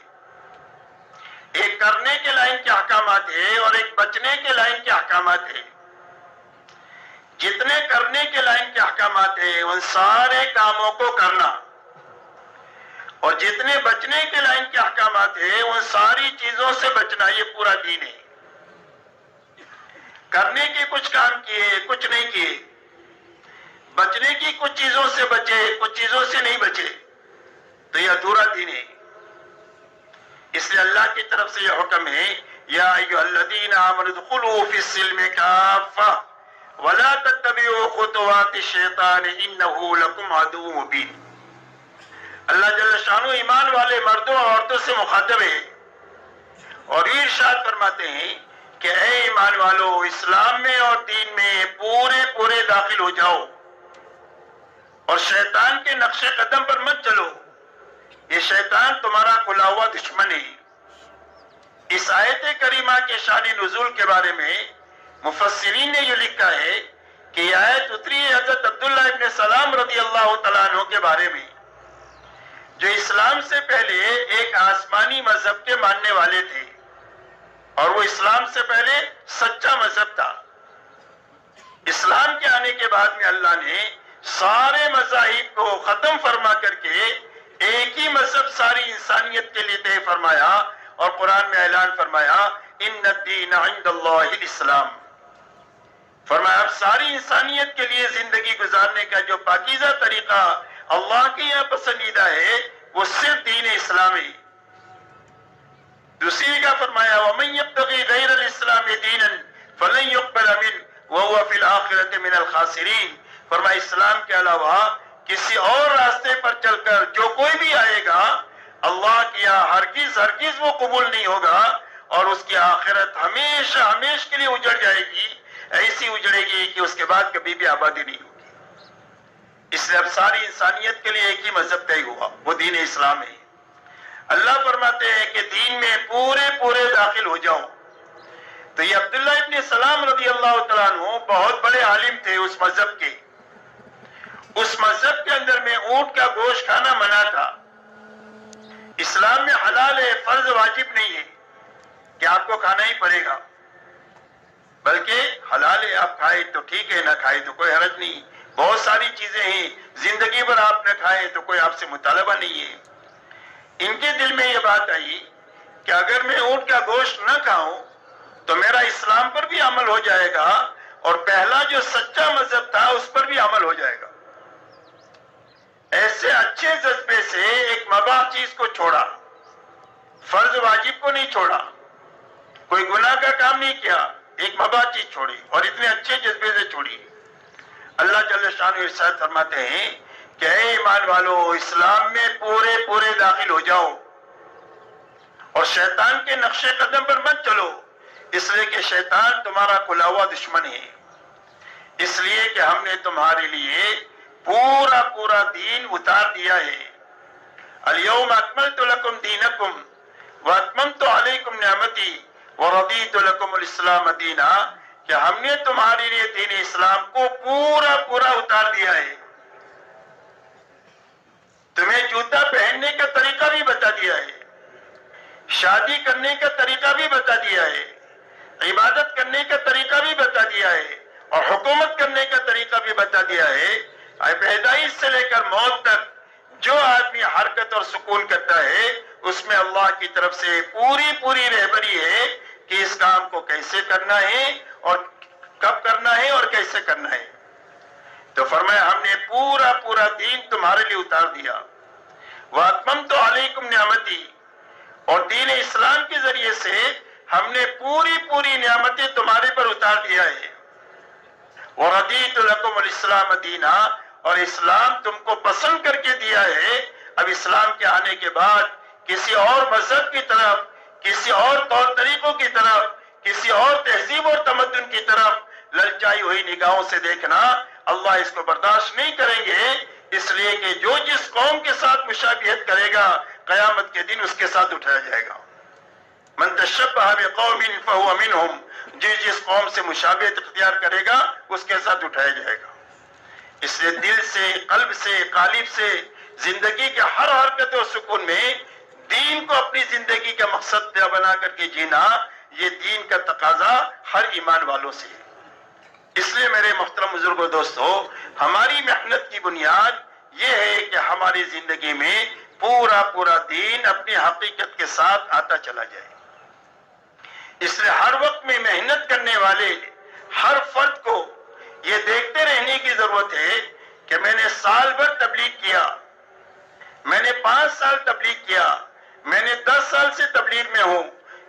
ایک کرنے کے لائن کے احکامات ہیں اور ایک بچنے کے لائن کے احکامات ہیں۔ جتنے کرنے کے لائن کے احکامات ہیں ان سارے کاموں کو کرنا، اور جتنے بچنے کے لائن کے احکامات ہیں ان ساری چیزوں سے بچنا، یہ پورا دین ہے۔ کرنے کے کچھ کام کیے کچھ نہیں کیے، بچنے کی کچھ چیزوں سے بچے کچھ چیزوں سے نہیں بچے، تو یہ ادھورا دین ہے۔ اس لیے اللہ کی طرف سے یہ حکم ہے یا ایھا الذین آمنوا ادخلوا فی السلم کافہ ولا تتبعوا خطوات الشیطان انہ لکم عدو مبین۔ اللہ جل شانہ ایمان والے مردوں اور عورتوں سے مخاطب ہے اور یہ ارشاد فرماتے ہیں کہ اے ایمان والو، اسلام میں اور دین میں پورے داخل ہو جاؤ، اور شیطان کے نقش قدم پر مت چلو، یہ شیطان تمہارا کھلا ہوا دشمن ہے۔ اس آیت کریمہ کے شان نزول کے بارے میں مفسرین نے یہ لکھا ہے کہ یہ آیت اتری ہے حضرت عبداللہ ابن سلام رضی اللہ تعالیٰ عنہ کے بارے میں، جو اسلام سے پہلے ایک آسمانی مذہب کے ماننے والے تھے، اور وہ اسلام سے پہلے سچا مذہب تھا۔ اسلام کے آنے کے بعد میں اللہ نے سارے مذاہب کو ختم فرما کر کے ایک ہی مذہب ساری انسانیت کے لیے طے فرمایا، اور قرآن میں اعلان فرمایا ان الدین عند اللہ الاسلام۔ فرمایا اب ساری انسانیت کے لیے زندگی گزارنے کا جو پاکیزہ طریقہ اللہ کے یہاں پسندیدہ ہے وہ صرف دین اسلام ہے۔ دوسری جگہ فرمایا وَمَن يَبْتَغِي غَيْرَ الْإِسْلَامِ دِينًا فَلَن يُقْبَلَ مِنْهُ وَهُوَ فِي الْآخِرَةِ مِنَ الْخَاسِرِينَ۔ فرمایا اسلام کے علاوہ کسی اور راستے پر چل کر جو کوئی بھی آئے گا اللہ کے یہاں ہرگز وہ قبول نہیں ہوگا، اور اس کی آخرت ہمیشہ ہمیشہ کے لیے اجڑ جائے گی، ایسی اجڑے گی کہ اس کے بعد کبھی بھی آبادی نہیں ہوگی۔ اس لیے اب ساری انسانیت کے لیے ایک ہی مذہب طے ہوا، وہ دین اسلام ہے۔ اللہ فرماتے ہیں کہ دین میں پورے داخل ہو جاؤ۔ تو یہ عبداللہ ابن سلام رضی اللہ تعالیٰ عنہ بہت بڑے عالم تھے اس مذہب کے۔ اس مذہب کے اندر میں اونٹ کا گوشت کھانا منع تھا۔ اسلام میں حلال ہے، فرض واجب نہیں ہے کہ آپ کو کھانا ہی پڑے گا، بلکہ حلال ہے، آپ کھائے تو ٹھیک ہے، نہ کھائے تو کوئی حرج نہیں۔ بہت ساری چیزیں ہیں زندگی بھر آپ نہ کھائے تو کوئی آپ سے مطالبہ نہیں ہے۔ ان کے دل میں یہ بات آئی کہ اگر میں اونٹ کا گوشت نہ کھاؤں تو میرا اسلام پر بھی عمل ہو جائے گا، اور پہلا جو سچا مذہب تھا اس پر بھی عمل ہو جائے گا۔ ایسے اچھے جذبے سے ایک مباح چیز کو چھوڑا، فرض واجب کو نہیں چھوڑا، کوئی گناہ کا کام نہیں کیا، ایک مباح چیز چھوڑی، اور اتنے اچھے جذبے سے چھوڑی۔ اللہ جل شانہ ارشاد فرماتے ہیں کہ اے ایمان والو اسلام میں پورے داخل ہو جاؤ، اور شیطان کے نقش قدم پر مت چلو، اس لیے کہ شیطان تمہارا کھلا ہوا دشمن ہے۔ اس لیے کہ ہم نے تمہارے لیے پورا دین اتار دیا ہے۔ الیوم اکملت لکم دینکم واتممت علیکم نعمتی ورضیت لکم الاسلام دینا، کہ ہم نے تمہارے لیے دین اسلام کو پورا اتار دیا ہے۔ تمہیں جوتا پہننے کا طریقہ بھی بتا دیا ہے، شادی کرنے کا طریقہ بھی بتا دیا ہے، عبادت کرنے کا طریقہ بھی بتا دیا ہے، اور حکومت کرنے کا طریقہ بھی بتا دیا ہے۔ پیدائش سے لے کر موت تک جو آدمی حرکت اور سکون کرتا ہے اس میں اللہ کی طرف سے پوری رہبری ہے کہ اس کام کو کیسے کرنا ہے اور کب کرنا ہے اور کیسے کرنا ہے۔ تو فرمایا ہم نے پورا دین تمہارے لیے اتار دیا۔ وَأَتْمَمْتُ عَلَيْكُمْ نِعْمَتِي، اور دین اسلام کے ذریعے سے ہم نے پوری نعمتیں تمہارے پر اتار دیا ہے۔ وَرَضِيتُ لَكُمُ الْإِسْلَامَ دِينًا، اور اسلام تم کو پسند کر کے دیا ہے۔ اب اسلام کے آنے کے بعد کسی اور مذہب کی طرف، کسی اور طور طریقوں کی طرف، کسی اور تہذیب اور تمدن کی طرف للچائی ہوئی نگاہوں سے دیکھنا اللہ اس کو برداشت نہیں کریں گے، اس لیے کہ جو جس قوم کے ساتھ مشابہت کرے گا قیامت کے دن اس کے ساتھ اٹھایا جائے گا۔ من تشبہ بقوم فہو منہم، جس قوم سے مشابہت اختیار کرے گا اس کے ساتھ اٹھایا جائے گا۔ اس لیے دل سے، قلب سے، قالب سے زندگی کے ہر حرکت و سکون میں دین کو اپنی زندگی کا مقصد بنا کر کے جینا، یہ دین کا تقاضا ہر ایمان والوں سے ہے۔ اس لیے میرے محترم بزرگوں دوستو، ہماری محنت کی بنیاد یہ ہے کہ ہماری زندگی میں پورا دین اپنی حقیقت کے ساتھ آتا چلا جائے۔ اس لیے ہر وقت میں محنت کرنے والے ہر فرد کو یہ دیکھتے رہنے کی ضرورت ہے کہ میں نے سال بھر تبلیغ کیا، میں نے 5 سال تبلیغ کیا، میں نے 10 سال سے تبلیغ میں ہوں،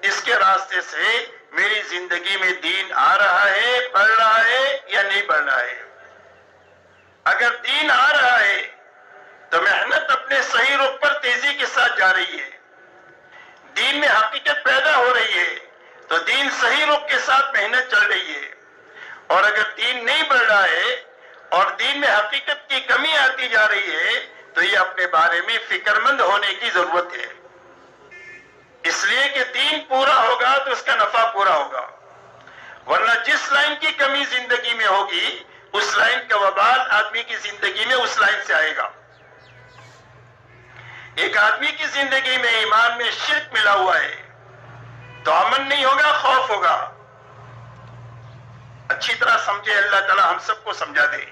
اس کے راستے سے میری زندگی میں دین آ رہا ہے، بڑھ رہا ہے یا نہیں بڑھ رہا ہے۔ اگر دین آ رہا ہے تو محنت اپنے صحیح رخ پر تیزی کے ساتھ جا رہی ہے، دین میں حقیقت پیدا ہو رہی ہے تو دین صحیح رخ کے ساتھ محنت چل رہی ہے، اور اگر دین نہیں بڑھ رہا ہے اور دین میں حقیقت کی کمی آتی جا رہی ہے تو یہ اپنے بارے میں فکر مند ہونے کی ضرورت ہے، اس لیے کہ دین پورا ہوگا تو اس کا نفع پورا ہوگا، ورنہ جس لائن کی کمی زندگی میں ہوگی اس لائن کا وبال آدمی کی زندگی میں اس لائن سے آئے گا۔ ایک آدمی کی زندگی میں ایمان میں شرک ملا ہوا ہے تو امن نہیں ہوگا، خوف ہوگا۔ اچھی طرح سمجھے، اللہ تعالی ہم سب کو سمجھا دے،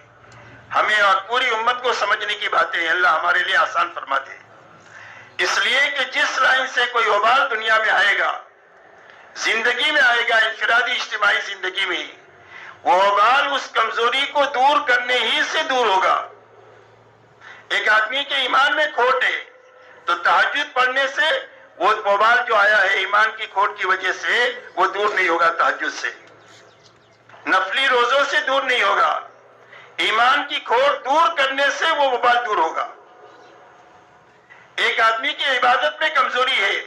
ہمیں اور پوری امت کو سمجھنے کی باتیں اللہ ہمارے لیے آسان فرما دے، اس لیے کہ جس لائن سے کوئی وبال دنیا میں آئے گا، زندگی میں آئے گا، انفرادی اجتماعی زندگی میں، وہ وبال اس کمزوری کو دور کرنے ہی سے دور ہوگا۔ ایک آدمی کے ایمان میں کھوٹ ہے تو تہجد پڑھنے سے وہ وبال جو آیا ہے ایمان کی کھوٹ کی وجہ سے وہ دور نہیں ہوگا، تہجد سے، نفلی روزوں سے دور نہیں ہوگا، ایمان کی کھوٹ دور کرنے سے وہ وبال دور ہوگا۔ ایک آدمی کی عبادت میں کمزوری ہے،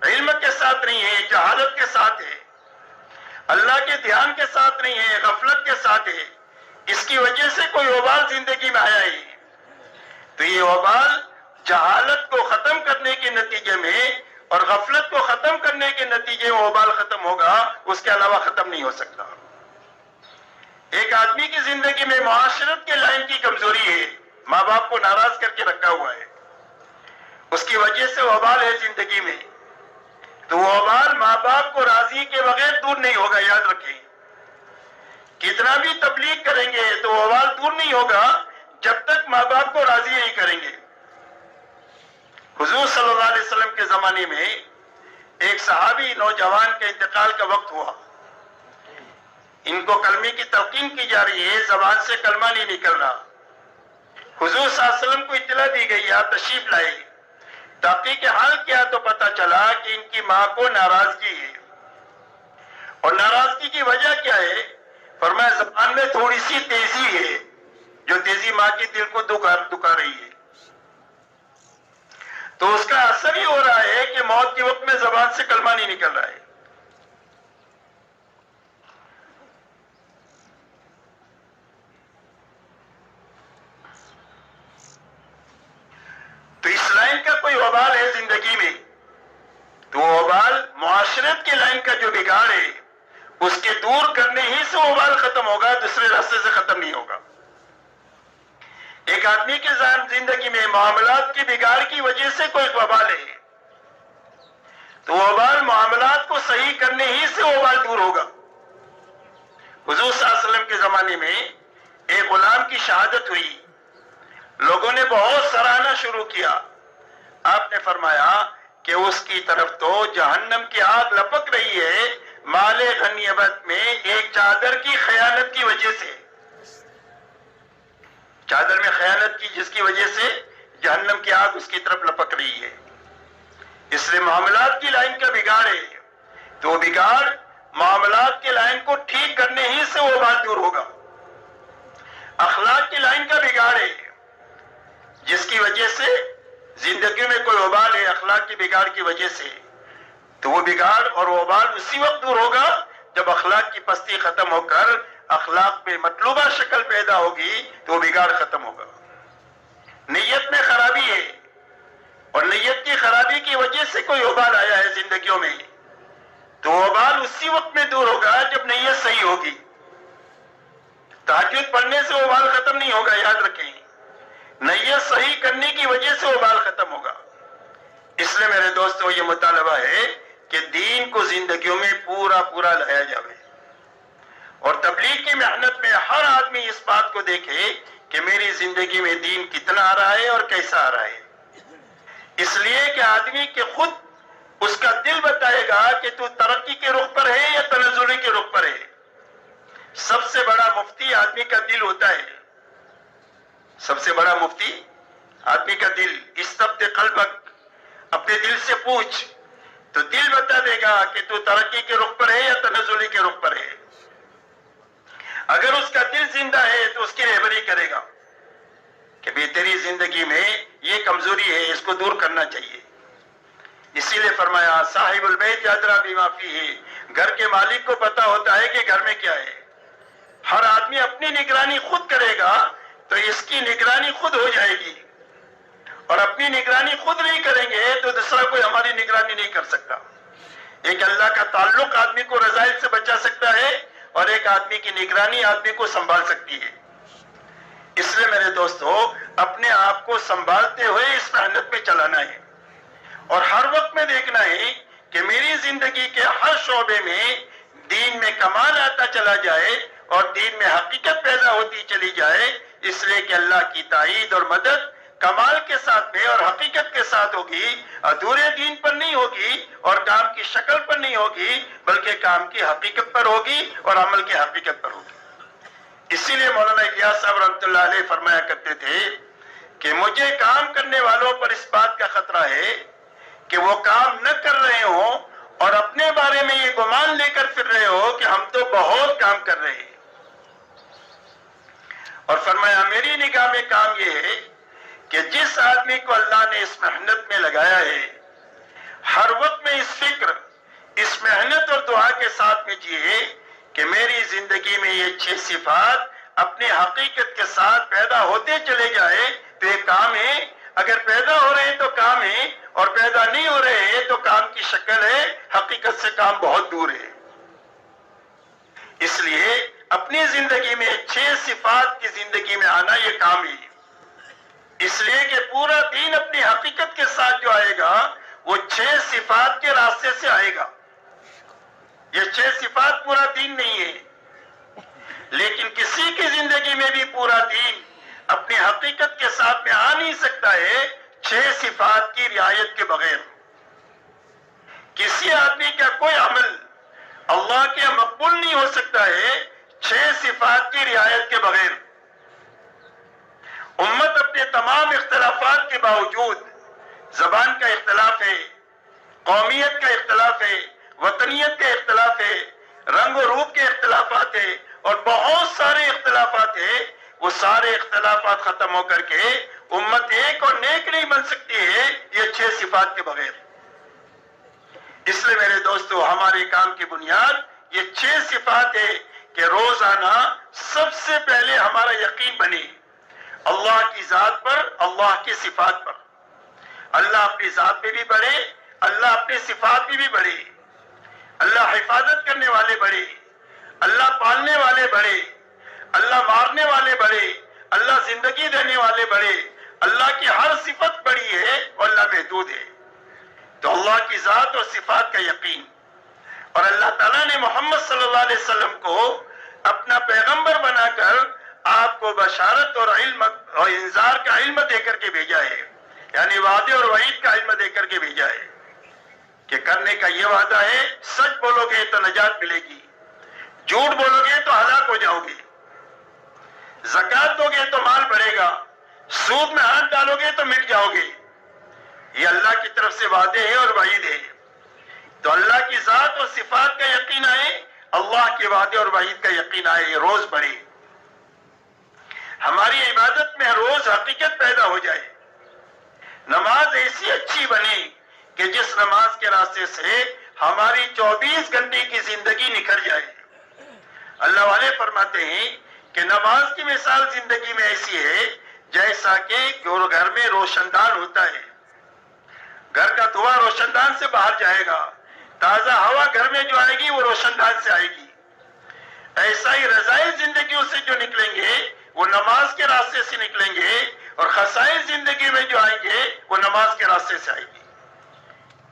علم کے ساتھ نہیں ہے، جہالت کے ساتھ ہے، اللہ کے دھیان کے ساتھ نہیں ہے، غفلت کے ساتھ ہے، اس کی وجہ سے کوئی وبال زندگی میں آیا ہے تو یہ وبال جہالت کو ختم کرنے کے نتیجے میں اور غفلت کو ختم کرنے کے نتیجے میں وبال ختم ہوگا، اس کے علاوہ ختم نہیں ہو سکتا۔ ایک آدمی کی زندگی میں معاشرت کے لائن کی کمزوری ہے، ماں باپ کو ناراض کر کے رکھا ہوا ہے، اس کی وجہ سے وبال ہے زندگی میں، تو وہ وبال ماں باپ کو راضی کے بغیر دور نہیں ہوگا، یاد رکھیں۔ کتنا بھی تبلیغ کریں گے تو وبال دور نہیں ہوگا جب تک ماں باپ کو راضی نہیں کریں گے۔ حضور صلی اللہ علیہ وسلم کے زمانے میں ایک صحابی نوجوان کے انتقال کا وقت ہوا، ان کو کلمے کی تلقین کی جا رہی ہے، زبان سے کلمہ نہیں نکل رہا۔ حضور صلی اللہ علیہ وسلم کو اطلاع دی گئی، آپ تشریف لائے، تحقیق حال کیا تو پتا چلا کہ ان کی ماں کو ناراضگی ہے، اور ناراضگی کی وجہ کیا ہے؟ فرمایا زبان میں تھوڑی سی تیزی ہے، جو تیزی ماں کی دل کو دکھا رہی ہے، تو اس کا اثر ہی ہو رہا ہے کہ موت کے وقت میں زبان سے کلمہ نہیں نکل رہا ہے۔ تو اس لائن کا کوئی وبال ہے زندگی میں تو وہ وبال معاشرت کے لائن کا جو بگاڑ ہے اس کے دور کرنے ہی سے وبال ختم ہوگا، دوسرے راستے سے ختم نہیں ہوگا۔ ایک آدمی کے زندگی میں معاملات کی بگاڑ کی وجہ سے کوئی وبال ہے تو وبال معاملات کو صحیح کرنے ہی سے وبال دور ہوگا۔ حضور صلی اللہ علیہ وسلم کے زمانے میں ایک غلام کی شہادت ہوئی، لوگوں نے بہت سراہنا شروع کیا، آپ نے فرمایا کہ اس کی طرف تو جہنم کی آگ لپک رہی ہے مال غنیمت میں ایک چادر کی خیانت کی وجہ سے، چادر میں خیانت کی جس کی وجہ سے جہنم کی آگ اس کی طرف لپک رہی ہے۔ اس لیے معاملات کی لائن کا بگاڑ ہے تو وہ بگاڑ معاملات کے لائن کو ٹھیک کرنے ہی سے وہ بات دور ہوگا۔ اخلاق کی لائن کا بگاڑ ہے جس کی وجہ سے زندگی میں کوئی وبال ہے اخلاق کی بگاڑ کی وجہ سے، تو وہ بگاڑ اور وبال اسی وقت دور ہوگا جب اخلاق کی پستی ختم ہو کر اخلاق میں مطلوبہ شکل پیدا ہوگی تو وہ بگاڑ ختم ہوگا۔ نیت میں خرابی ہے اور نیت کی خرابی کی وجہ سے کوئی وبال آیا ہے زندگیوں میں تو وبال اسی وقت میں دور ہوگا جب نیت صحیح ہوگی۔ تہجد پڑھنے سے وبال ختم نہیں ہوگا، یاد رکھیں، نیت صحیح کرنے کی وجہ سے وبال ختم ہوگا۔ اس لیے میرے دوستو یہ مطالبہ ہے کہ دین کو زندگیوں میں پورا لایا جائے اور تبلیغ کی محنت میں ہر آدمی اس بات کو دیکھے کہ میری زندگی میں دین کتنا آ رہا ہے اور کیسا آ رہا ہے، اس لیے کہ آدمی کے خود اس کا دل بتائے گا کہ تو ترقی کے رخ پر ہے یا تنزلی کے رخ پر ہے۔ سب سے بڑا مفتی آدمی کا دل ہوتا ہے، سب سے بڑا مفتی آدمی کا دل۔ استفت قلبک، اپنے دل سے پوچھ تو دل بتا دے گا کہ تو ترقی کے رخ پر ہے یا تنزلی کے رخ پر ہے۔ اگر اس کا دل زندہ ہے تو اس کی رہبری کرے گا کہ بھی تیری زندگی میں یہ کمزوری ہے، اس کو دور کرنا چاہیے۔ اسی لیے فرمایا صاحب البیت ادری بما فیہ، گھر کے مالک کو پتا ہوتا ہے کہ گھر میں کیا ہے۔ ہر آدمی اپنی نگرانی خود کرے گا تو اس کی نگرانی خود ہو جائے گی، اور اپنی نگرانی خود نہیں کریں گے تو دوسرا کوئی ہماری نگرانی نہیں کر سکتا۔ ایک اللہ کا تعلق آدمی کو رذائل سے بچا سکتا ہے، اور ایک آدمی کی نگرانی آدمی کو سنبھال سکتی ہے۔ اس لیے میرے دوستو، اپنے آپ کو سنبھالتے ہوئے اس محنت میں چلانا ہے، اور ہر وقت میں دیکھنا ہے کہ میری زندگی کے ہر شعبے میں دین میں کمال آتا چلا جائے اور دین میں حقیقت پیدا ہوتی چلی جائے، اس لیے کہ اللہ کی تائید اور مدد کمال کے ساتھ میں اور حقیقت کے ساتھ ہوگی، ادھورے دین پر نہیں ہوگی اور کام کی شکل پر نہیں ہوگی، بلکہ کام کی حقیقت پر ہوگی اور عمل کی حقیقت پر ہوگی۔ اسی لیے مولانا الیاس صاحب رحمۃ اللہ علیہ فرمایا کرتے تھے کہ مجھے کام کرنے والوں پر اس بات کا خطرہ ہے کہ وہ کام نہ کر رہے ہوں اور اپنے بارے میں یہ گمان لے کر پھر رہے ہو کہ ہم تو بہت کام کر رہے ہیں۔ اور فرمایا میری نگاہ میں کام یہ ہے کہ جس آدمی کو اللہ نے اس محنت میں لگایا ہے، ہر وقت میں اس فکر، اس محنت اور دعا کے ساتھ میں جیے کہ میری زندگی میں یہ 6 صفات اپنے حقیقت کے ساتھ پیدا ہوتے چلے جائے تو یہ کام ہے۔ اگر پیدا ہو رہے ہیں تو کام ہے، اور پیدا نہیں ہو رہے ہیں تو کام کی شکل ہے، حقیقت سے کام بہت دور ہے۔ اس لیے اپنی زندگی میں 6 صفات کی زندگی میں آنا یہ کام ہے، اس لیے کہ پورا دین اپنی حقیقت کے ساتھ جو آئے گا وہ 6 صفات کے راستے سے آئے گا۔ یہ 6 صفات پورا دین نہیں ہے، لیکن کسی کی زندگی میں بھی پورا دین اپنی حقیقت کے ساتھ میں آ نہیں سکتا ہے 6 صفات کی رعایت کے بغیر۔ کسی آدمی کا کوئی عمل اللہ کے مقبول نہیں ہو سکتا ہے 6 صفات کی رعایت کے بغیر۔ امت اپنے تمام اختلافات کے باوجود، زبان کا اختلاف ہے، قومیت کا اختلاف ہے، وطنیت کے اختلاف ہے، رنگ و روپ کے اختلافات ہے، اور بہت سارے اختلافات ہیں، وہ سارے اختلافات ختم ہو کر کے امت ایک اور نیک نہیں بن سکتی ہے یہ 6 صفات کے بغیر۔ اس لیے میرے دوستو، ہمارے کام کی بنیاد یہ 6 صفات ہے کہ روزانہ سب سے پہلے ہمارا یقین بنے اللہ کی ذات پر، اللہ کی صفات پر۔ اللہ اپنی ذات پہ بھی بڑھے، اللہ اپنی صفات پہ بھی بڑھے، اللہ حفاظت کرنے والے بڑھے، اللہ پالنے والے بڑھے، اللہ مارنے والے بڑھے، اللہ زندگی دینے والے بڑھے، اللہ کی ہر صفت بڑی ہے اور اللہ محدود ہے۔ تو اللہ کی ذات اور صفات کا یقین، اور اللہ تعالیٰ نے محمد صلی اللہ علیہ وسلم کو اپنا پیغمبر بنا کر آپ کو بشارت اور علم اور انذار کا علم دے کر کے بھیجا ہے، یعنی وعدے اور وعید کا علم دے کر کے بھیجا ہے کہ کرنے کا یہ وعدہ ہے، سچ بولو گے تو نجات ملے گی، جھوٹ بولو گے تو ہلاک ہو جاؤ گے، زکات دو گے تو مال بڑھے گا، سود میں ہاتھ ڈالو گے تو مٹ جاؤ گے۔ یہ اللہ کی طرف سے وعدے ہیں اور وعید ہے۔ تو اللہ کی ذات اور صفات کا یقین آئے، اللہ کے وعدے اور وعید کا یقین آئے، یہ روز بڑھے، ہماری عبادت میں روز حقیقت پیدا ہو جائے، نماز ایسی اچھی بنے کہ جس نماز کے راستے سے ہماری 24 گھنٹے کی زندگی نکھر جائے۔ اللہ والے فرماتے ہیں کہ نماز کی مثال زندگی میں ایسی ہے جیسا کہ گھر میں روشن دان ہوتا ہے، گھر کا دھواں روشن دان سے باہر جائے گا، تازہ ہوا گھر میں جو آئے گی وہ روشن دان سے آئے گی۔ ایسا ہی رضائع زندگیوں سے جو نکلیں گے وہ نماز کے راستے سے نکلیں گے، اور خسائر زندگی میں جو آئیں گے وہ نماز کے راستے سے آئیں گے۔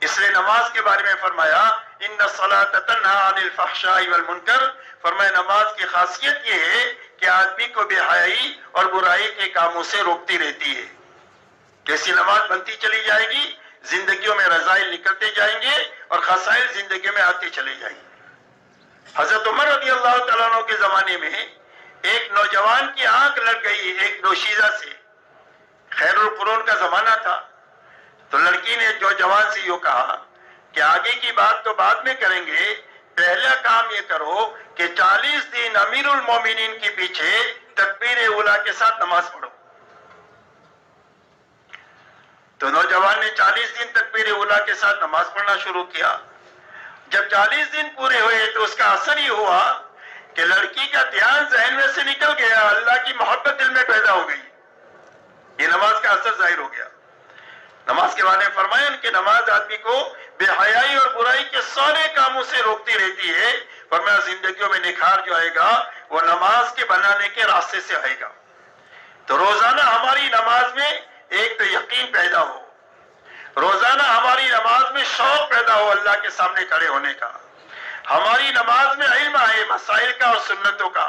اس لیے نماز کے بارے میں فرمایا ان الصلاۃ تنہی عن الفحشاء والمنکر، فرمایا نماز کی خاصیت یہ ہے کہ آدمی کو بے حیائی اور برائی کے کاموں سے روکتی رہتی ہے۔ جیسی نماز بنتی چلی جائے گی زندگیوں میں رذائل نکلتے جائیں گے اور خسائر زندگی میں آتے چلے جائیں گے۔ حضرت عمر رضی اللہ تعالیٰ عنہ کے زمانے میں ایک نوجوان کی آنکھ لگ گئی ایک نوشیزہ سے، خیر القرون کا زمانہ تھا، تو لڑکی نے نوجوان سے یوں کہا کہ آگے کی بات تو بعد میں کریں گے، پہلا کام یہ کرو کہ 40 دن امیر المومنین کے پیچھے تکبیر اولیٰ کے ساتھ نماز پڑھو۔ تو نوجوان نے 40 دن تکبیر اولیٰ کے ساتھ نماز پڑھنا شروع کیا۔ جب 40 دن پورے ہوئے تو اس کا اثر یہ ہوا کہ لڑکی کا دھیان ذہن میں سے نکل گیا، اللہ کی محبت دل میں پیدا ہو گئی، یہ نماز کا اثر ظاہر ہو گیا۔ نماز کے بارے میں فرمایا کہ نماز آدمی کو بے حیائی اور برائی کے سارے کاموں سے روکتی رہتی ہے، فرمایا زندگیوں میں نکھار جو آئے گا وہ نماز کے بنانے کے راستے سے آئے گا۔ تو روزانہ ہماری نماز میں ایک تو یقین پیدا ہو، روزانہ ہماری نماز میں شوق پیدا ہو اللہ کے سامنے کھڑے ہونے کا، ہماری نماز میں علم آئے مسائل کا اور سنتوں کا،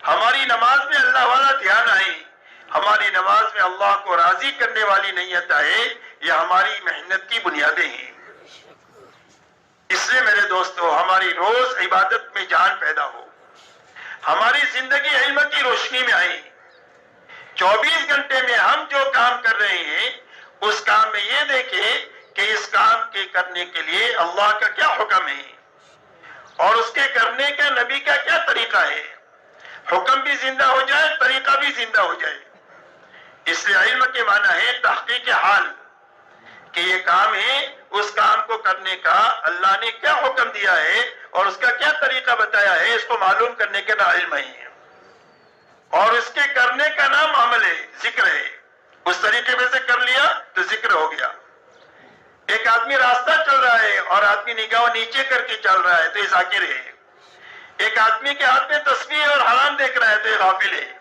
ہماری نماز میں اللہ والا دھیان آئے، ہماری نماز میں اللہ کو راضی کرنے والی نیت آئے، یہ ہماری محنت کی بنیادیں ہیں۔ اس لیے میرے دوستو ہماری روز عبادت میں جان پیدا ہو، ہماری زندگی علم کی روشنی میں آئے، 24 گھنٹے میں ہم جو کام کر رہے ہیں اس کام میں یہ دیکھیں کہ اس کام کے کرنے کے لیے اللہ کا کیا حکم ہے اور اس کے کرنے کا نبی کا کیا طریقہ ہے، حکم بھی زندہ ہو جائے طریقہ بھی زندہ ہو جائے۔ اس لیے علم کے معنی ہے تحقیق حال، کہ یہ کام ہے اس کام کو کرنے کا اللہ نے کیا حکم دیا ہے اور اس کا کیا طریقہ بتایا ہے، اس کو معلوم کرنے کا نام علم ہے، اور اس کے کرنے کا نام عمل ہے، ذکر ہے۔ اس طریقے میں سے کر لیا تو ذکر ہو گیا۔ ایک آدمی راستہ چل رہا ہے اور آدمی نگاہ نیچے کر کے چل رہا ہے تو یہ ذاکر ہے، ایک آدمی کے ہاتھ میں تسبیح اور حرام دیکھ رہا ہے تو یہ غافل ہے۔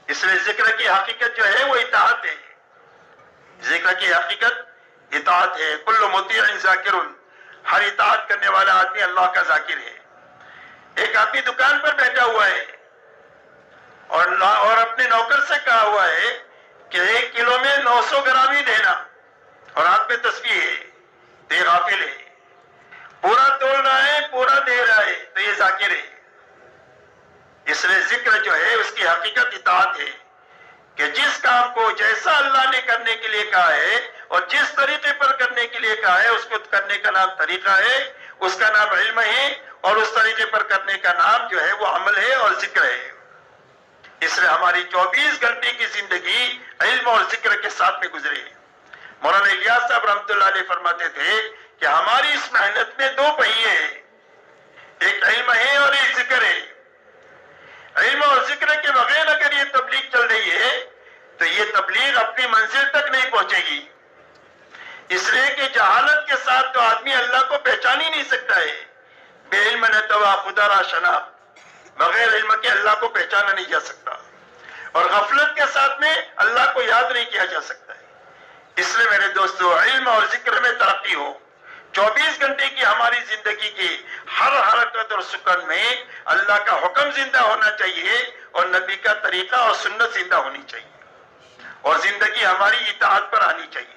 اس لیے ذکر کی حقیقت جو ہے وہ اطاعت ہے، ذکر کی حقیقت اطاعت ہے۔ کل مطیع ذاکر، ہر اطاعت کرنے والا آدمی اللہ کا ذاکر ہے۔ ایک آدمی دکان پر بیٹھا ہوا ہے اور اپنے نوکر سے کہا ہوا ہے کہ 1 کلو میں 900 گرام ہی دینا، اور ہاتھ میں تسبیح ہے تو یہ غافل ہے۔ پورا تول رہا ہے پورا دے رہا ہے تو یہ ذاکر ہے۔ اس لیے ذکر جو ہے اس کی حقیقت اطاعت ہے، کہ جس کام کو جیسا اللہ نے کرنے کے لیے کہا ہے اور جس طریقے پر کرنے کے لیے کہا ہے اس کو کرنے کا نام طریقہ ہے، اس کا نام علم ہے، اور اس طریقے پر کرنے کا نام جو ہے وہ عمل ہے اور ذکر ہے۔ اس لیے ہماری 24 گھنٹے کی زندگی علم اور ذکر کے ساتھ میں گزرے۔ مولانا الیاس صاحب رحمۃ اللہ علیہ فرماتے تھے کہ ہماری اس محنت میں 2 پہیے ہیں، ایک علم ہے اور ایک ذکر ہے۔ علم اور ذکر کے بغیر اگر یہ تبلیغ چل رہی ہے تو یہ تبلیغ اپنی منزل تک نہیں پہنچے گی، اس لیے کہ جہالت کے ساتھ تو آدمی اللہ کو پہچان ہی نہیں سکتا ہے۔ بے علم نتوا خدا را شنا، بغیر علم کے اللہ کو پہچانا نہیں جا سکتا، اور غفلت کے ساتھ میں اللہ کو یاد نہیں کیا جا سکتا ہے۔ اس لیے میرے دوستو علم اور ذکر میں ترقی ہو، 24 گھنٹے کی ہماری زندگی کی ہر حرکت اور سکون میں اللہ کا حکم زندہ ہونا چاہیے اور نبی کا طریقہ اور سنت زندہ ہونی چاہیے، اور زندگی ہماری اطاعت پر آنی چاہیے۔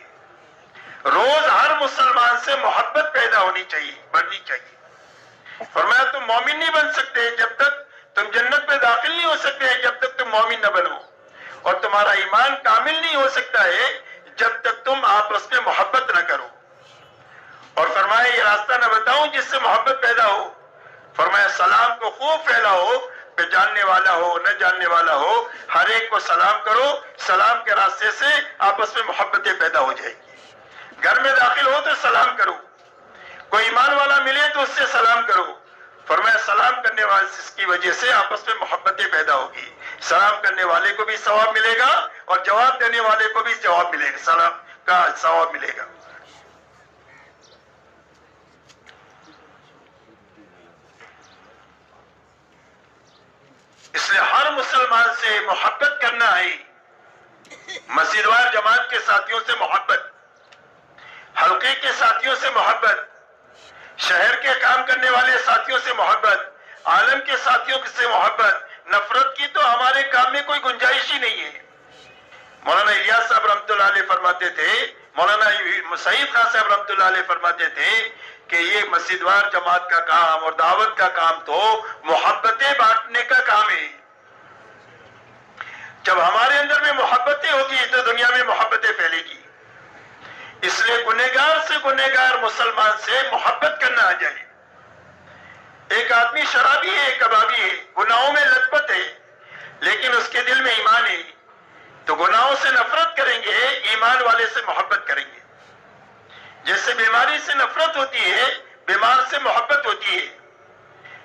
روز ہر مسلمان سے محبت پیدا ہونی چاہیے، بڑھنی چاہیے۔ فرمایا تم مومن نہیں بن سکتے جب تک تم جنت میں داخل نہیں ہو سکتے جب تک تم مومن نہ بنو، اور تمہارا ایمان کامل نہیں ہو سکتا ہے جب تک تم آپس میں محبت نہ کرو۔ اور فرمایا یہ راستہ نہ بتاؤں جس سے محبت پیدا ہو، فرمایا سلام کو خوب پھیلاؤ، پہ جاننے والا ہو نہ جاننے والا ہو ہر ایک کو سلام کرو، سلام کے راستے سے آپس میں محبتیں پیدا ہو جائے گی۔ گھر میں داخل ہو تو سلام کرو، کوئی ایمان والا ملے تو اس سے سلام کرو، فرمایا سلام کرنے والے کی وجہ سے آپس میں محبتیں پیدا ہوگی، سلام کرنے والے کو بھی ثواب ملے گا اور جواب دینے والے کو بھی جواب ملے گا، سلام کا ثواب ملے گا۔ اس لیے ہر مسلمان سے محبت کرنا ہے، مسجد وار جماعت کے ساتھیوں سے محبت، حلقے کے ساتھیوں سے محبت، شہر کے کام کرنے والے ساتھیوں سے محبت، عالم کے ساتھیوں سے محبت۔ نفرت کی تو ہمارے کام میں کوئی گنجائش ہی نہیں ہے۔ مولانا الیاس صاحب رحمۃ اللہ علیہ فرماتے تھے، مولانا سعید خان صاحب رحمۃ اللہ علیہ فرماتے تھے کہ یہ مسجد وار جماعت کا کام اور دعوت کا کام تو محبتیں بانٹنے کا کام ہے۔ جب ہمارے اندر میں محبتیں ہوگی تو دنیا میں محبتیں پھیلے گی۔ اس لیے گنہگار سے گنہگار مسلمان سے محبت کرنا آ جائے۔ ایک آدمی شرابی ہے، کبابی ہے، گناہوں میں لت پت ہے، لیکن اس کے دل میں ایمان ہے، تو گناہوں سے نفرت کریں گے، ایمان والے سے محبت کریں گے۔ جیسے بیماری سے نفرت ہوتی ہے، بیمار سے محبت ہوتی ہے۔